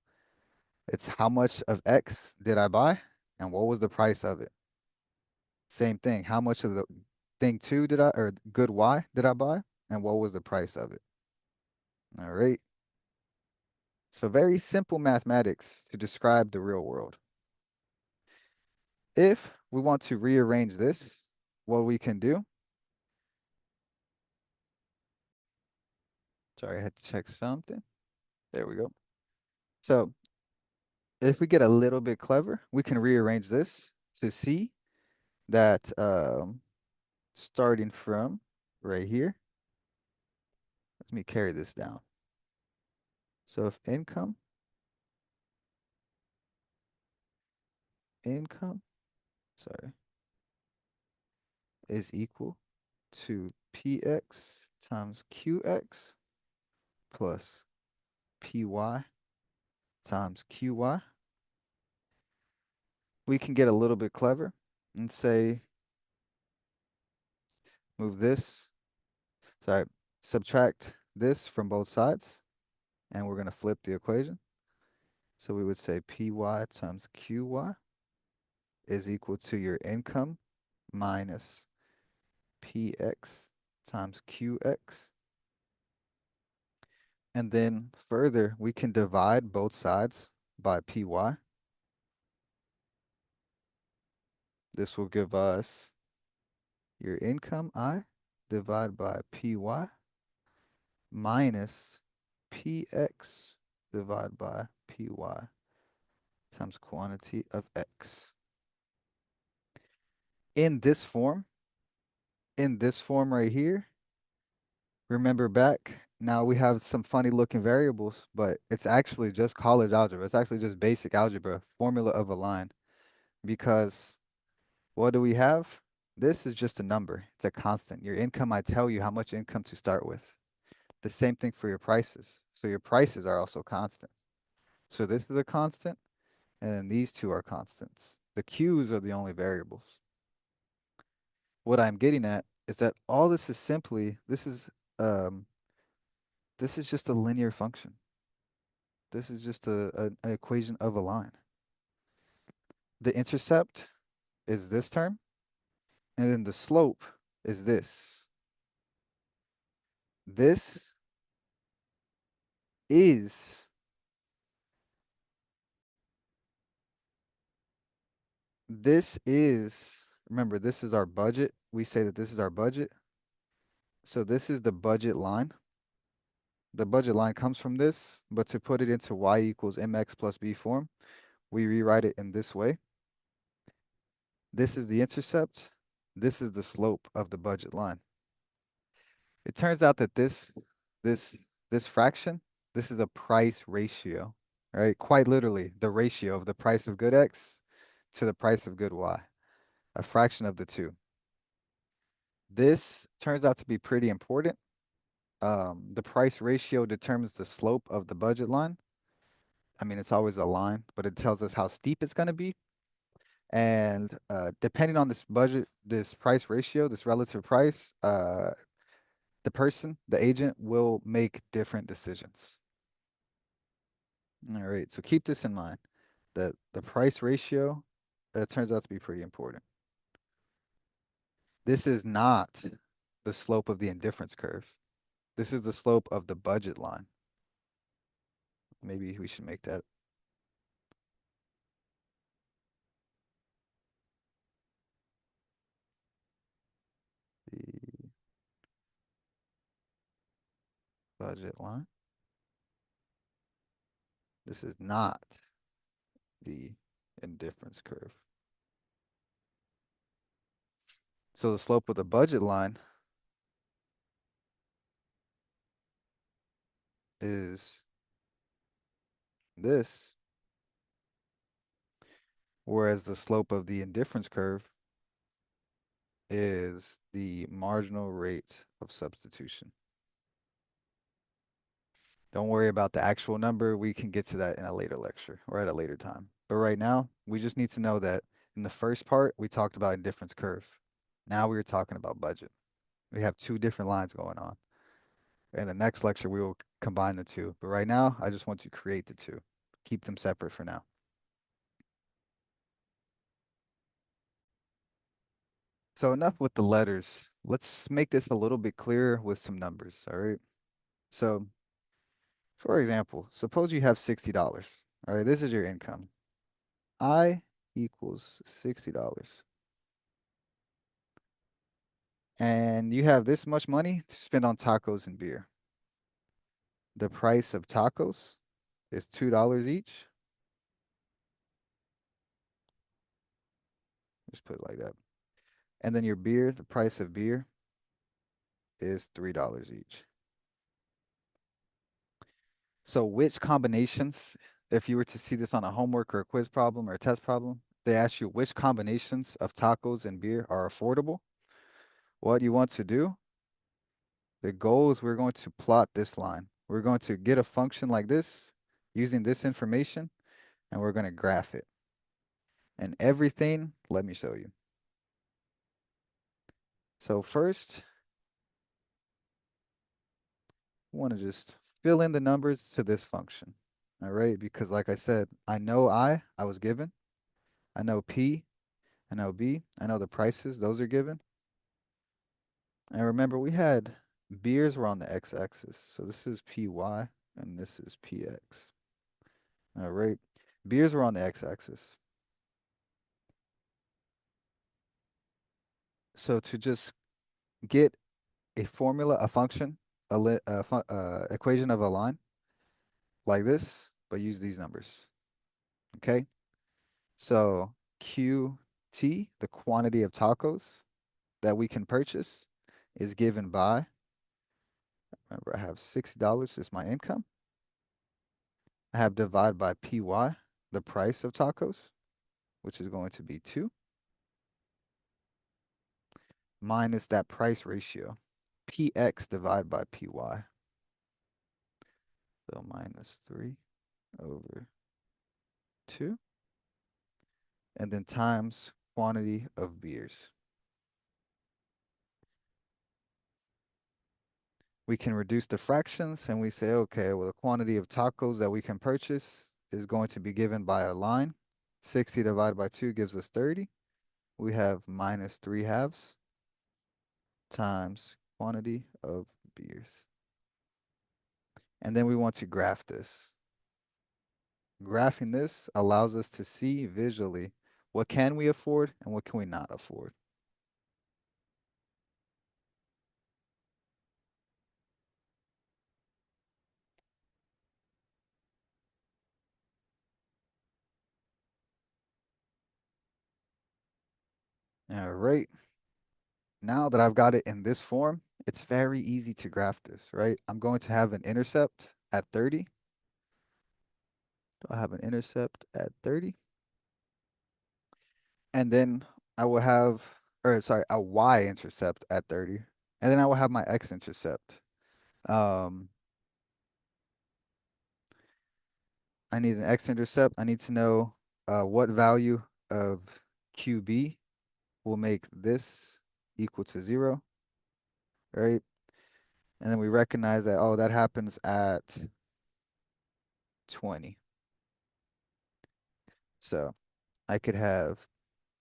it's how much of X did I buy and what was the price of it? Same thing. How much of the thing two did I, or good Y did I buy and what was the price of it? All right. So very simple mathematics to describe the real world. If we want to rearrange this, what we can do, sorry, I had to check something. There we go. So if we get a little bit clever, we can rearrange this to see that starting from right here, let me carry this down. So if income, sorry, is equal to px times qx plus py times qy, we can get a little bit clever and say, move this, sorry, subtract this from both sides, and we're going to flip the equation. So we would say py times qy is equal to your income minus px times qx. And then further, we can divide both sides by py. This will give us your income I divided by py minus px divided by py times quantity of x. In this form, right here, remember back, now we have some funny looking variables, but it's actually just college algebra. It's actually just basic algebra, formula of a line. Because what do we have? This is just a number. It's a constant. Your income, I tell you how much income to start with. The same thing for your prices. So your prices are also constant. So this is a constant. And then these two are constants. The q's are the only variables. What I'm getting at is that all this is simply, um, this is just a linear function. This is just an equation of a line. The intercept is this term, and then the slope is this. This is remember, this is our budget. We say that this is our budget. So this is the budget line. The budget line comes from this, but to put it into y equals mx plus b form, we rewrite it in this way. This is the intercept. This is the slope of the budget line. It turns out that this this fraction, this is a price ratio, right? Quite literally, the ratio of the price of good X to the price of good Y, a fraction of the two. This turns out to be pretty important. The price ratio determines the slope of the budget line. I mean, it's always a line, but it tells us how steep it's going to be. And depending on this budget, this price ratio, this relative price, the person, the agent, will make different decisions. All right, so keep this in mind, that the price ratio turns out to be pretty important. This is not the slope of the indifference curve. This is the slope of the budget line. Maybe we should make that the budget line. This is not the indifference curve. So the slope of the budget line is this, whereas the slope of the indifference curve is the marginal rate of substitution. Don't worry about the actual number. We can get to that in a later lecture or at a later time. But right now, we just need to know that in the first part, we talked about indifference curve. Now we are talking about budget. We have two different lines going on. In the next lecture, we will combine the two. But right now, I just want to create the two. Keep them separate for now. So enough with the letters. Let's make this a little bit clearer with some numbers, all right? So, for example, suppose you have $60. All right, this is your income. I equals $60. And you have this much money to spend on tacos and beer. The price of tacos is $2 each. Just put it like that. And then your beer, the price of beer is $3 each. So which combinations, if you were to see this on a homework or a quiz problem or a test problem, they ask you which combinations of tacos and beer are affordable. What you want to do, the goal is we're going to plot this line. We're going to get a function like this using this information, and we're going to graph it. And everything, let me show you. So first, I want to just fill in the numbers to this function. All right, because like I said, I know I was given. I know P, I know B, I know the prices, those are given. And remember, we had beers were on the x-axis. So this is PY and this is PX. All right, beers were on the x-axis. So to just get a formula, a function, equation of a line like this, but use these numbers. Okay, so QT, the quantity of tacos that we can purchase, is given by, remember I have $60 is my income. I have divided by PY, the price of tacos, which is going to be 2, minus that price ratio, PX divided by PY. So minus 3 over 2. and then times quantity of beers. We can reduce the fractions and we say, okay, well, the quantity of tacos that we can purchase is going to be given by a line. 60 divided by 2 gives us 30. We have minus 3 halves times quantity of beers. And then we want to graph this. Graphing this allows us to see visually what can we afford and what can we not afford. All right. Now that I've got it in this form, it's very easy to graph this, right? I'm going to have an intercept at 30. I have an intercept at 30. And then I will have, or sorry, a y-intercept at 30. And then I will have my x-intercept. Um, I need an x-intercept. I need to know what value of QB will make this equal to 0, right? And then we recognize that, oh, that happens at 20. So I could have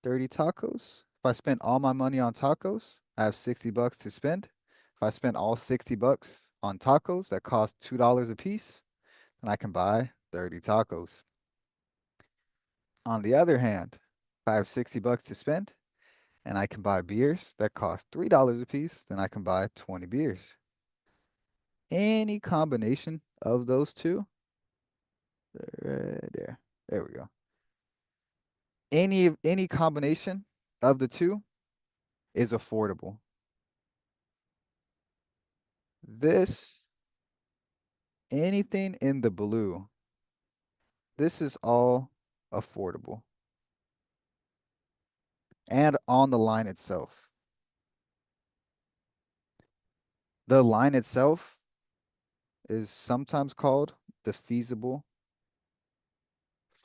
30 tacos. If I spend all my money on tacos, I have 60 bucks to spend. If I spend all 60 bucks on tacos that cost $2 a piece, then I can buy 30 tacos. On the other hand, if I have 60 bucks to spend and I can buy beers that cost $3 a piece, then I can buy 20 beers. Any combination of those two, right there. There we go. Any combination of the two is affordable. This, anything in the blue, this is all affordable and on the line itself. The line itself is sometimes called the feasible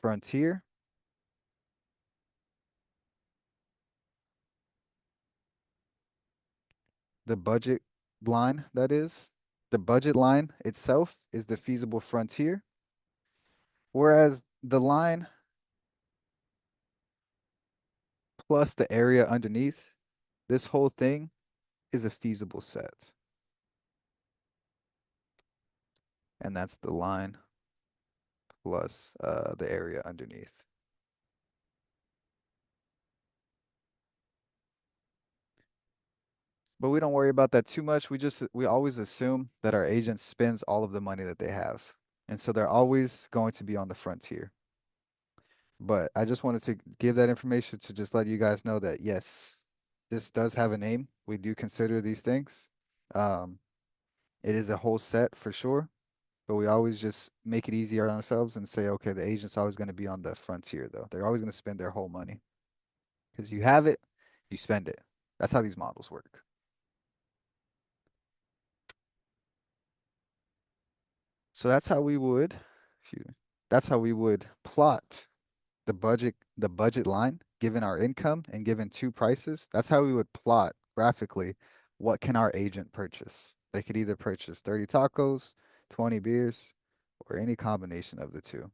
frontier. The budget line, that is. The budget line itself is the feasible frontier, whereas the line plus the area underneath, this whole thing is a feasible set. And that's the line plus the area underneath. But we don't worry about that too much. We always assume that our agent spends all of the money that they have. And so they're always going to be on the frontier. But I just wanted to give that information to just let you guys know that yes, this does have a name. We do consider these things. Um, it is a whole set for sure, but we always just make it easier on ourselves and say, okay, the agent's always going to be on the frontier though. They're always going to spend their whole money because you have it, you spend it. That's how these models work. So excuse me, that's how we would plot the budget line, given our income and given two prices. That's how we would plot graphically what can our agent purchase. They could either purchase 30 tacos, 20 beers, or any combination of the two,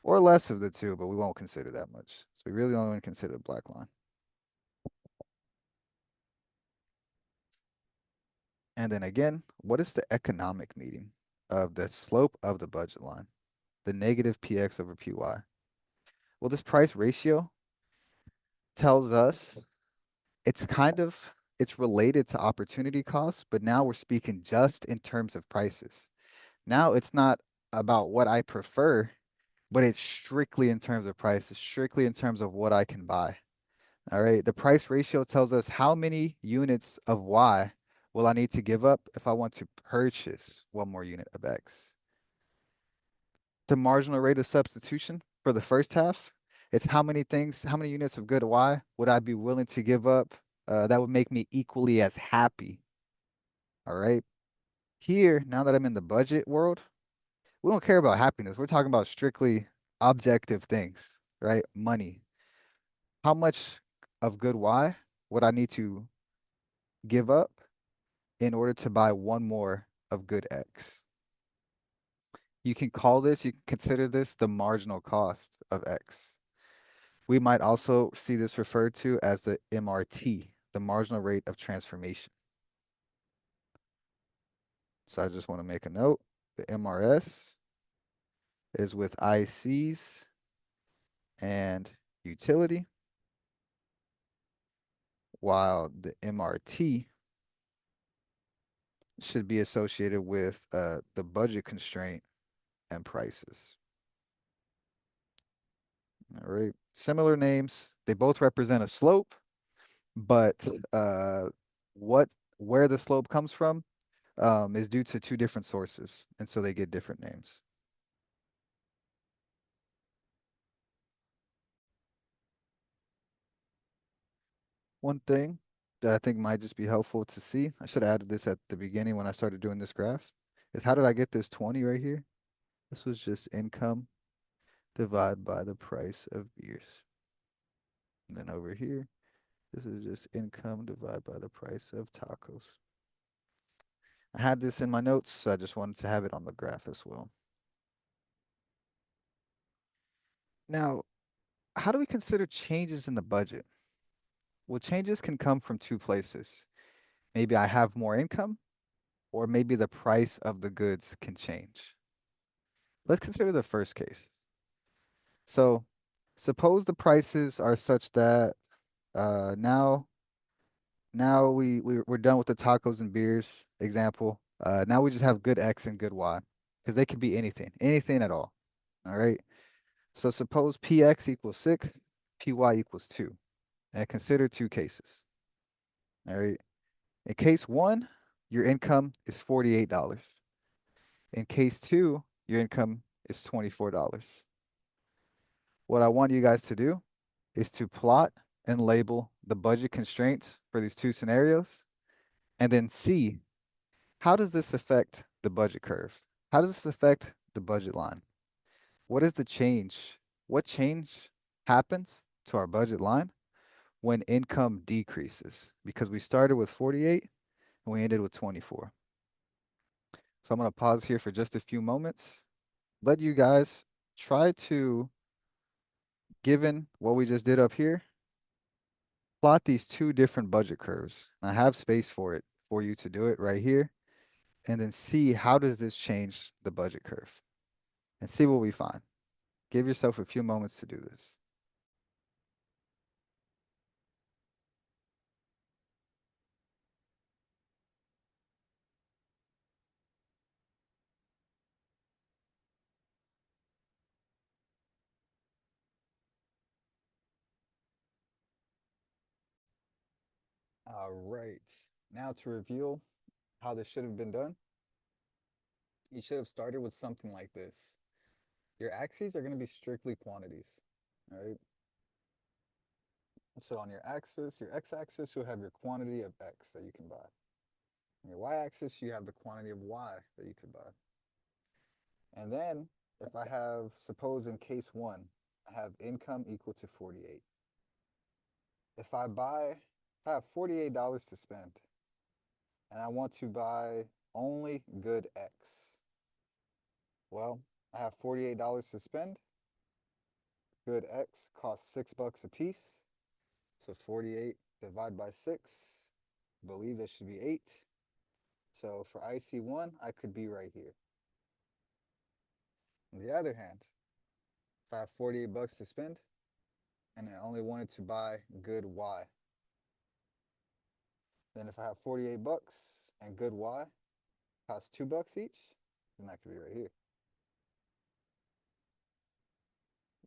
or less of the two, but we won't consider that much. So we really only want to consider the black line. And then again, what is the economic meaning of the slope of the budget line? The negative px over py. Well, this price ratio tells us it's kind of it's related to opportunity costs, but now we're speaking just in terms of prices. Now it's not about what I prefer, but it's strictly in terms of prices, strictly in terms of what I can buy. All right. The price ratio tells us how many units of Y will I need to give up if I want to purchase one more unit of X. The marginal rate of substitution for the first half, it's how many units of good Y would I be willing to give up that would make me equally as happy. All right. Here, now that I'm in the budget world, we don't care about happiness. We're talking about strictly objective things, right? Money. how much of good Y would I need to give up in order to buy one more of good X? You can consider this the marginal cost of X. We might also see this referred to as the MRT, the marginal rate of transformation. So I just want to make a note. The MRS is with ICs and utility, while the MRT should be associated with the budget constraint and prices. All right. Similar names. They both represent a slope, but what where the slope comes from is due to two different sources, and so they get different names. One thing that I think might just be helpful to see, I should have added this at the beginning when I started doing this graph, is how did I get this 20 right here? This was just income divided by the price of beers. And then over here, this is just income divided by the price of tacos. I had this in my notes, so I just wanted to have it on the graph as well. Now, how do we consider changes in the budget? Well, changes can come from two places. Maybe I have more income, or maybe the price of the goods can change. Let's consider the first case. So, suppose the prices are such that now we're done with the tacos and beers example. Now we just have good X and good Y because they could be anything, anything at all. All right. So suppose PX equals 6, PY equals 2. And consider two cases. All right. In case one, your income is $48. In case two, your income is $24. What I want you guys to do is to plot and label the budget constraints for these two scenarios and then see how does this affect the budget curve? How does this affect the budget line? What is the change? What change happens to our budget line when income decreases? Because we started with 48 and we ended with 24. So I'm going to pause here for just a few moments. Let you guys try to, given what we just did up here, plot these two different budget curves. I have space for it for you to do it right here, and then see how does this change the budget curve and see what we find. Give yourself a few moments to do this. All right. Now to reveal how this should have been done, you should have started with something like this. Your axes are going to be strictly quantities. All right. So on your axis, your x-axis, you'll have your quantity of x that you can buy. On your y-axis, you have the quantity of y that you could buy. And then if I have, suppose in case one, I have income equal to 48. If I have $48 to spend and I want to buy only good X, well, I have $48 to spend. Good X costs $6 a piece. So 48 divided by 6, I believe that should be 8. So for IC1, I could be right here. On the other hand, if I have 48 bucks to spend and I only wanted to buy good Y, then if I have 48 bucks and good Y costs $2 each, then that could be right here.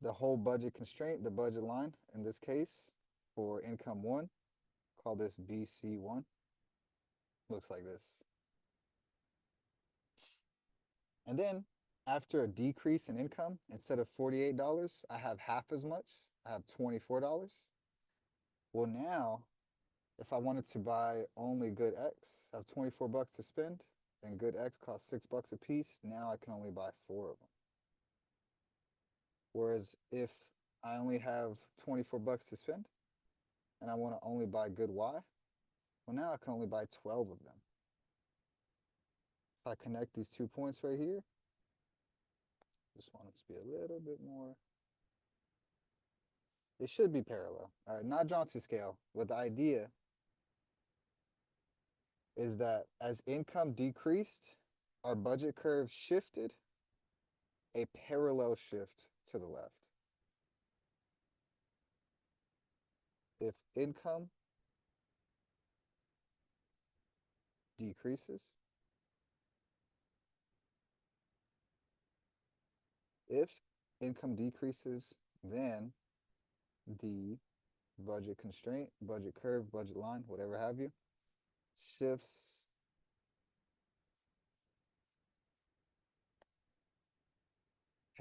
The whole budget constraint, the budget line in this case for income one, call this BC1, looks like this. And then after a decrease in income, instead of $48, I have half as much. I have $24. Well, now, if I wanted to buy only good X, I have 24 bucks to spend, and good X costs $6 a piece. Now I can only buy 4 of them. Whereas if I only have 24 bucks to spend and I want to only buy good Y. Well, now I can only buy 12 of them. If I connect these 2 points right here, just want them to be a little bit more. It should be parallel. All right, not drawn to scale, but the idea is that as income decreased, our budget curve shifted a parallel shift to the left. If income decreases, if income decreases, then the budget constraint, budget curve, budget line, whatever have you, shifts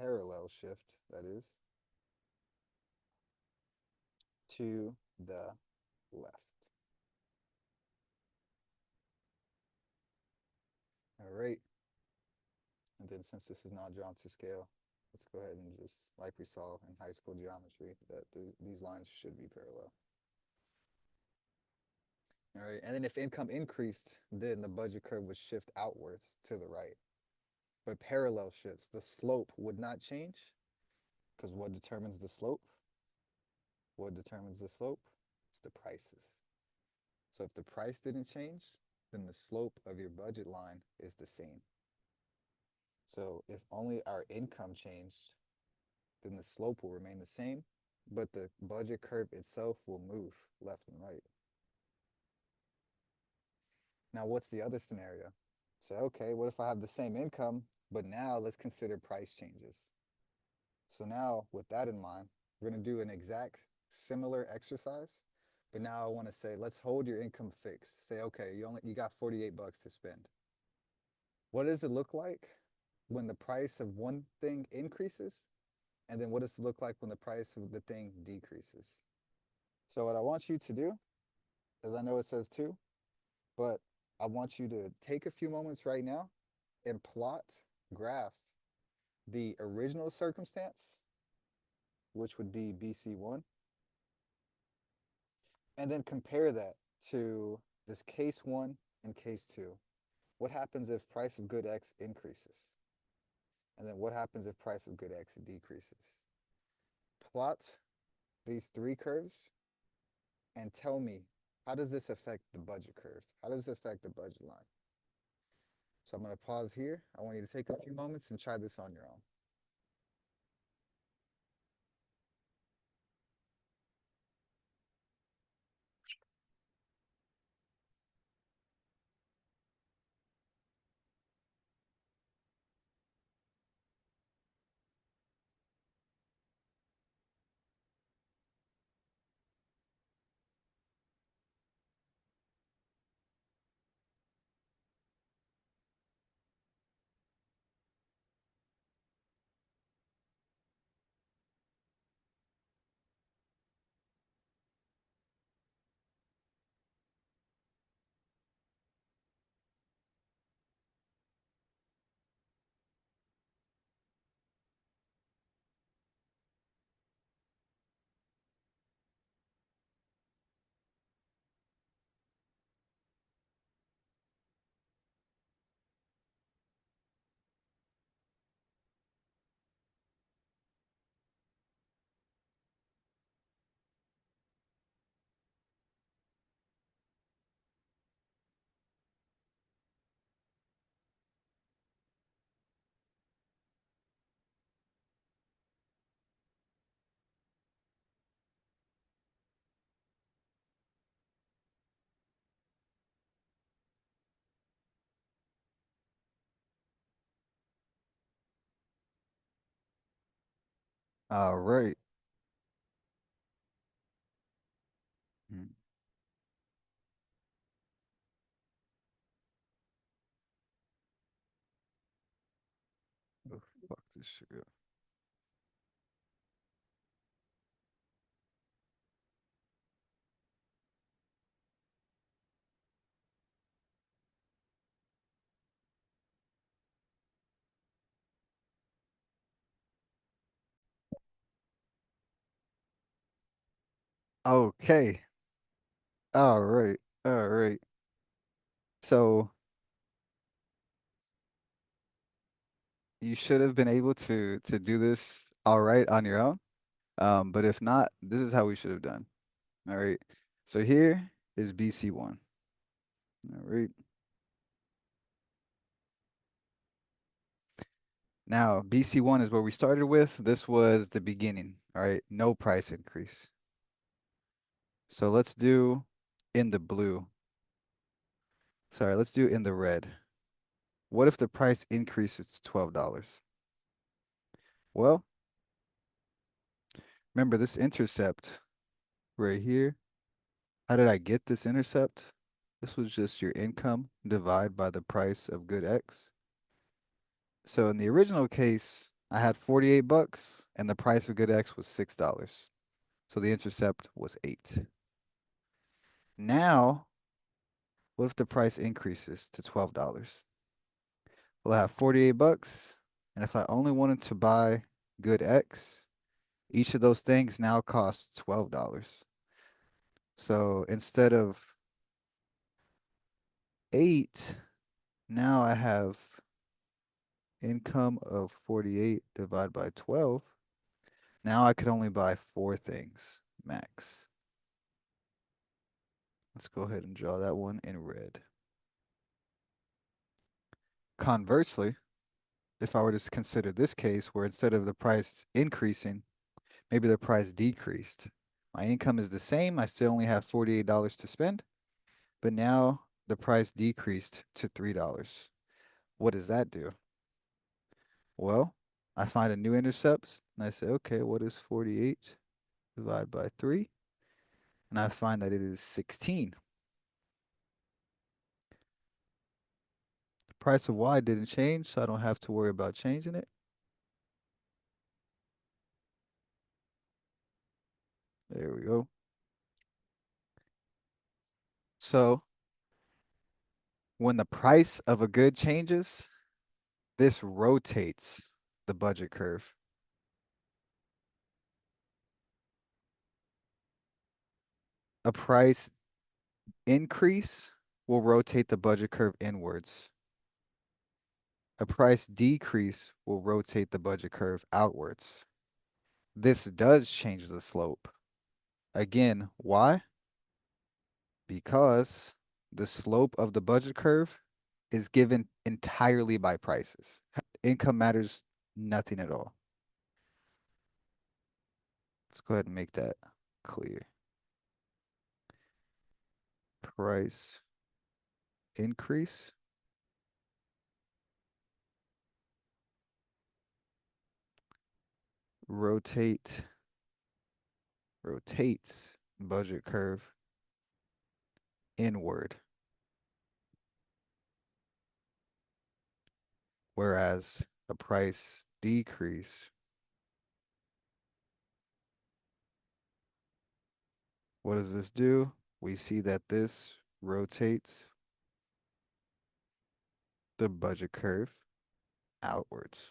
parallel shift, that is, to the left. All right. And then since this is not drawn to scale, let's go ahead and just, like we saw in high school geometry, that these lines should be parallel. All right. And then if income increased, then the budget curve would shift outwards to the right. But parallel shifts, the slope would not change because what determines the slope? What determines the slope? It's the prices. So if the price didn't change, then the slope of your budget line is the same. So if only our income changed, then the slope will remain the same, but the budget curve itself will move left and right. Now, what's the other scenario? So, okay, what if I have the same income, but now let's consider price changes. So now with that in mind, we're gonna do an exact similar exercise, but now I wanna say, let's hold your income fixed. Say, okay, you got 48 bucks to spend. What does it look like when the price of one thing increases? And then what does it look like when the price of the thing decreases? So what I want you to do, as I know it says two, but I want you to take a few moments right now and plot, graph the original circumstance, which would be BC1, and then compare that to this case one and case two. What happens if price of good X increases? And then what happens if price of good X decreases? Plot these three curves and tell me, how does this affect the budget curve? How does it affect the budget line? So I'm going to pause here. I want you to take a few moments and try this on your own. All right. Hmm. Oh, fuck this shit up. Okay. All right. All right. So you should have been able to do this all right on your own. But if not, this is how we should have done. All right. So here is BC1. All right. Now, BC1 is where we started with. This was the beginning. All right. No price increase. So let's do in the blue. Sorry, let's do in the red. What if the price increases to $12? Well, remember this intercept right here. How did I get this intercept? This was just your income divided by the price of good X. So in the original case, I had 48 bucks and the price of good X was $6. So the intercept was 8. Now, what if the price increases to $12? Well, I have 48 bucks, and if I only wanted to buy good X, each of those things now costs $12. So instead of 8, now I have income of 48 divided by 12. Now I could only buy 4 things max. Let's go ahead and draw that one in red. Conversely, if I were to consider this case where instead of the price increasing, maybe the price decreased. My income is the same. I still only have $48 to spend, but now the price decreased to $3. What does that do? Well, I find a new intercept and I say, okay, what is 48 divided by 3? And I find that it is 16. The price of Y didn't change, so I don't have to worry about changing it. There we go. So when the price of a good changes, this rotates the budget curve. A price increase will rotate the budget curve inwards. A price decrease will rotate the budget curve outwards. This does change the slope. Again, why? Because the slope of the budget curve is given entirely by prices. Income matters nothing at all. Let's go ahead and make that clear. Price increase rotates budget curve inward, whereas a price decrease, what does this do? We see that this rotates the budget curve outwards.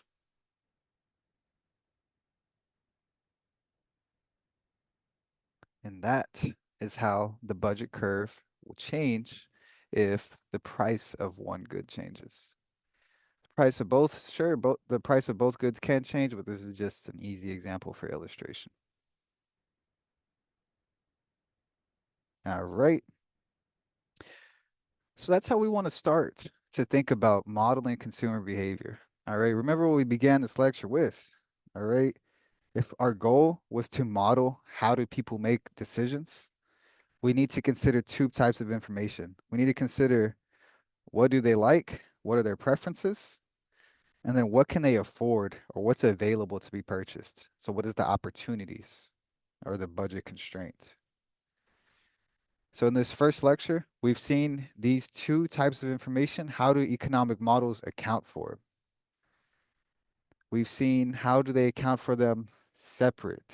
And that is how the budget curve will change if the price of one good changes. The price of both, sure, both the price of both goods can change, but this is just an easy example for illustration. All right. So that's how we want to start to think about modeling consumer behavior. All right. Remember what we began this lecture with. All right. If our goal was to model how do people make decisions, we need to consider two types of information. We need to consider what do they like, what are their preferences, and then what can they afford or what's available to be purchased. So what is the opportunities or the budget constraint? So in this first lecture, we've seen these two types of information. How do economic models account for it? We've seen how do they account for them separated.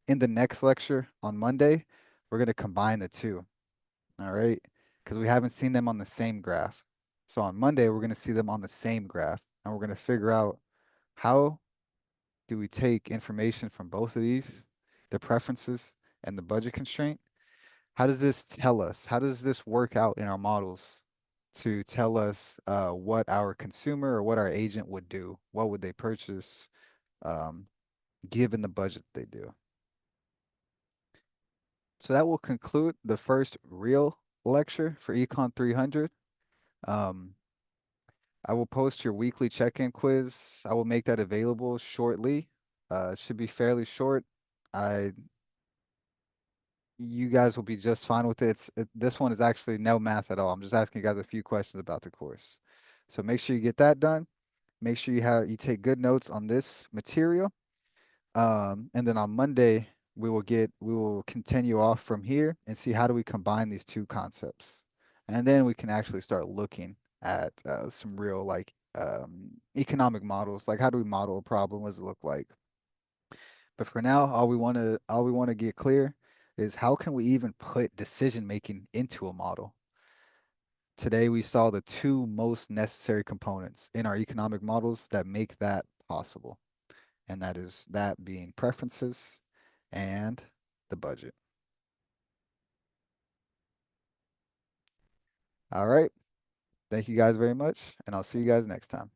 In the next lecture on Monday, we're going to combine the two, all right? Because we haven't seen them on the same graph. So on Monday, we're going to see them on the same graph, and we're going to figure out how do we take information from both of these the preferences, and the budget constraint. How does this tell us? How does this work out in our models to tell us what our consumer or what our agent would do? What would they purchase um, given the budget they do? So that will conclude the first real lecture for Econ 300. Um, I will post your weekly check-in quiz. I will make that available shortly. It should be fairly short. I You guys will be just fine with it. This one is actually no math at all. I'm just asking you guys a few questions about the course. So make sure you get that done. Make sure you take good notes on this material. And then on Monday we will continue off from here and see how do we combine these two concepts. And then we can actually start looking at some real like economic models. Like how do we model a problem? What does it look like? But for now, all we want to get clear is how can we even put decision making into a model? Today we saw the two most necessary components in our economic models that make that possible, and that being preferences and the budget. All right. Thank you guys very much, and I'll see you guys next time.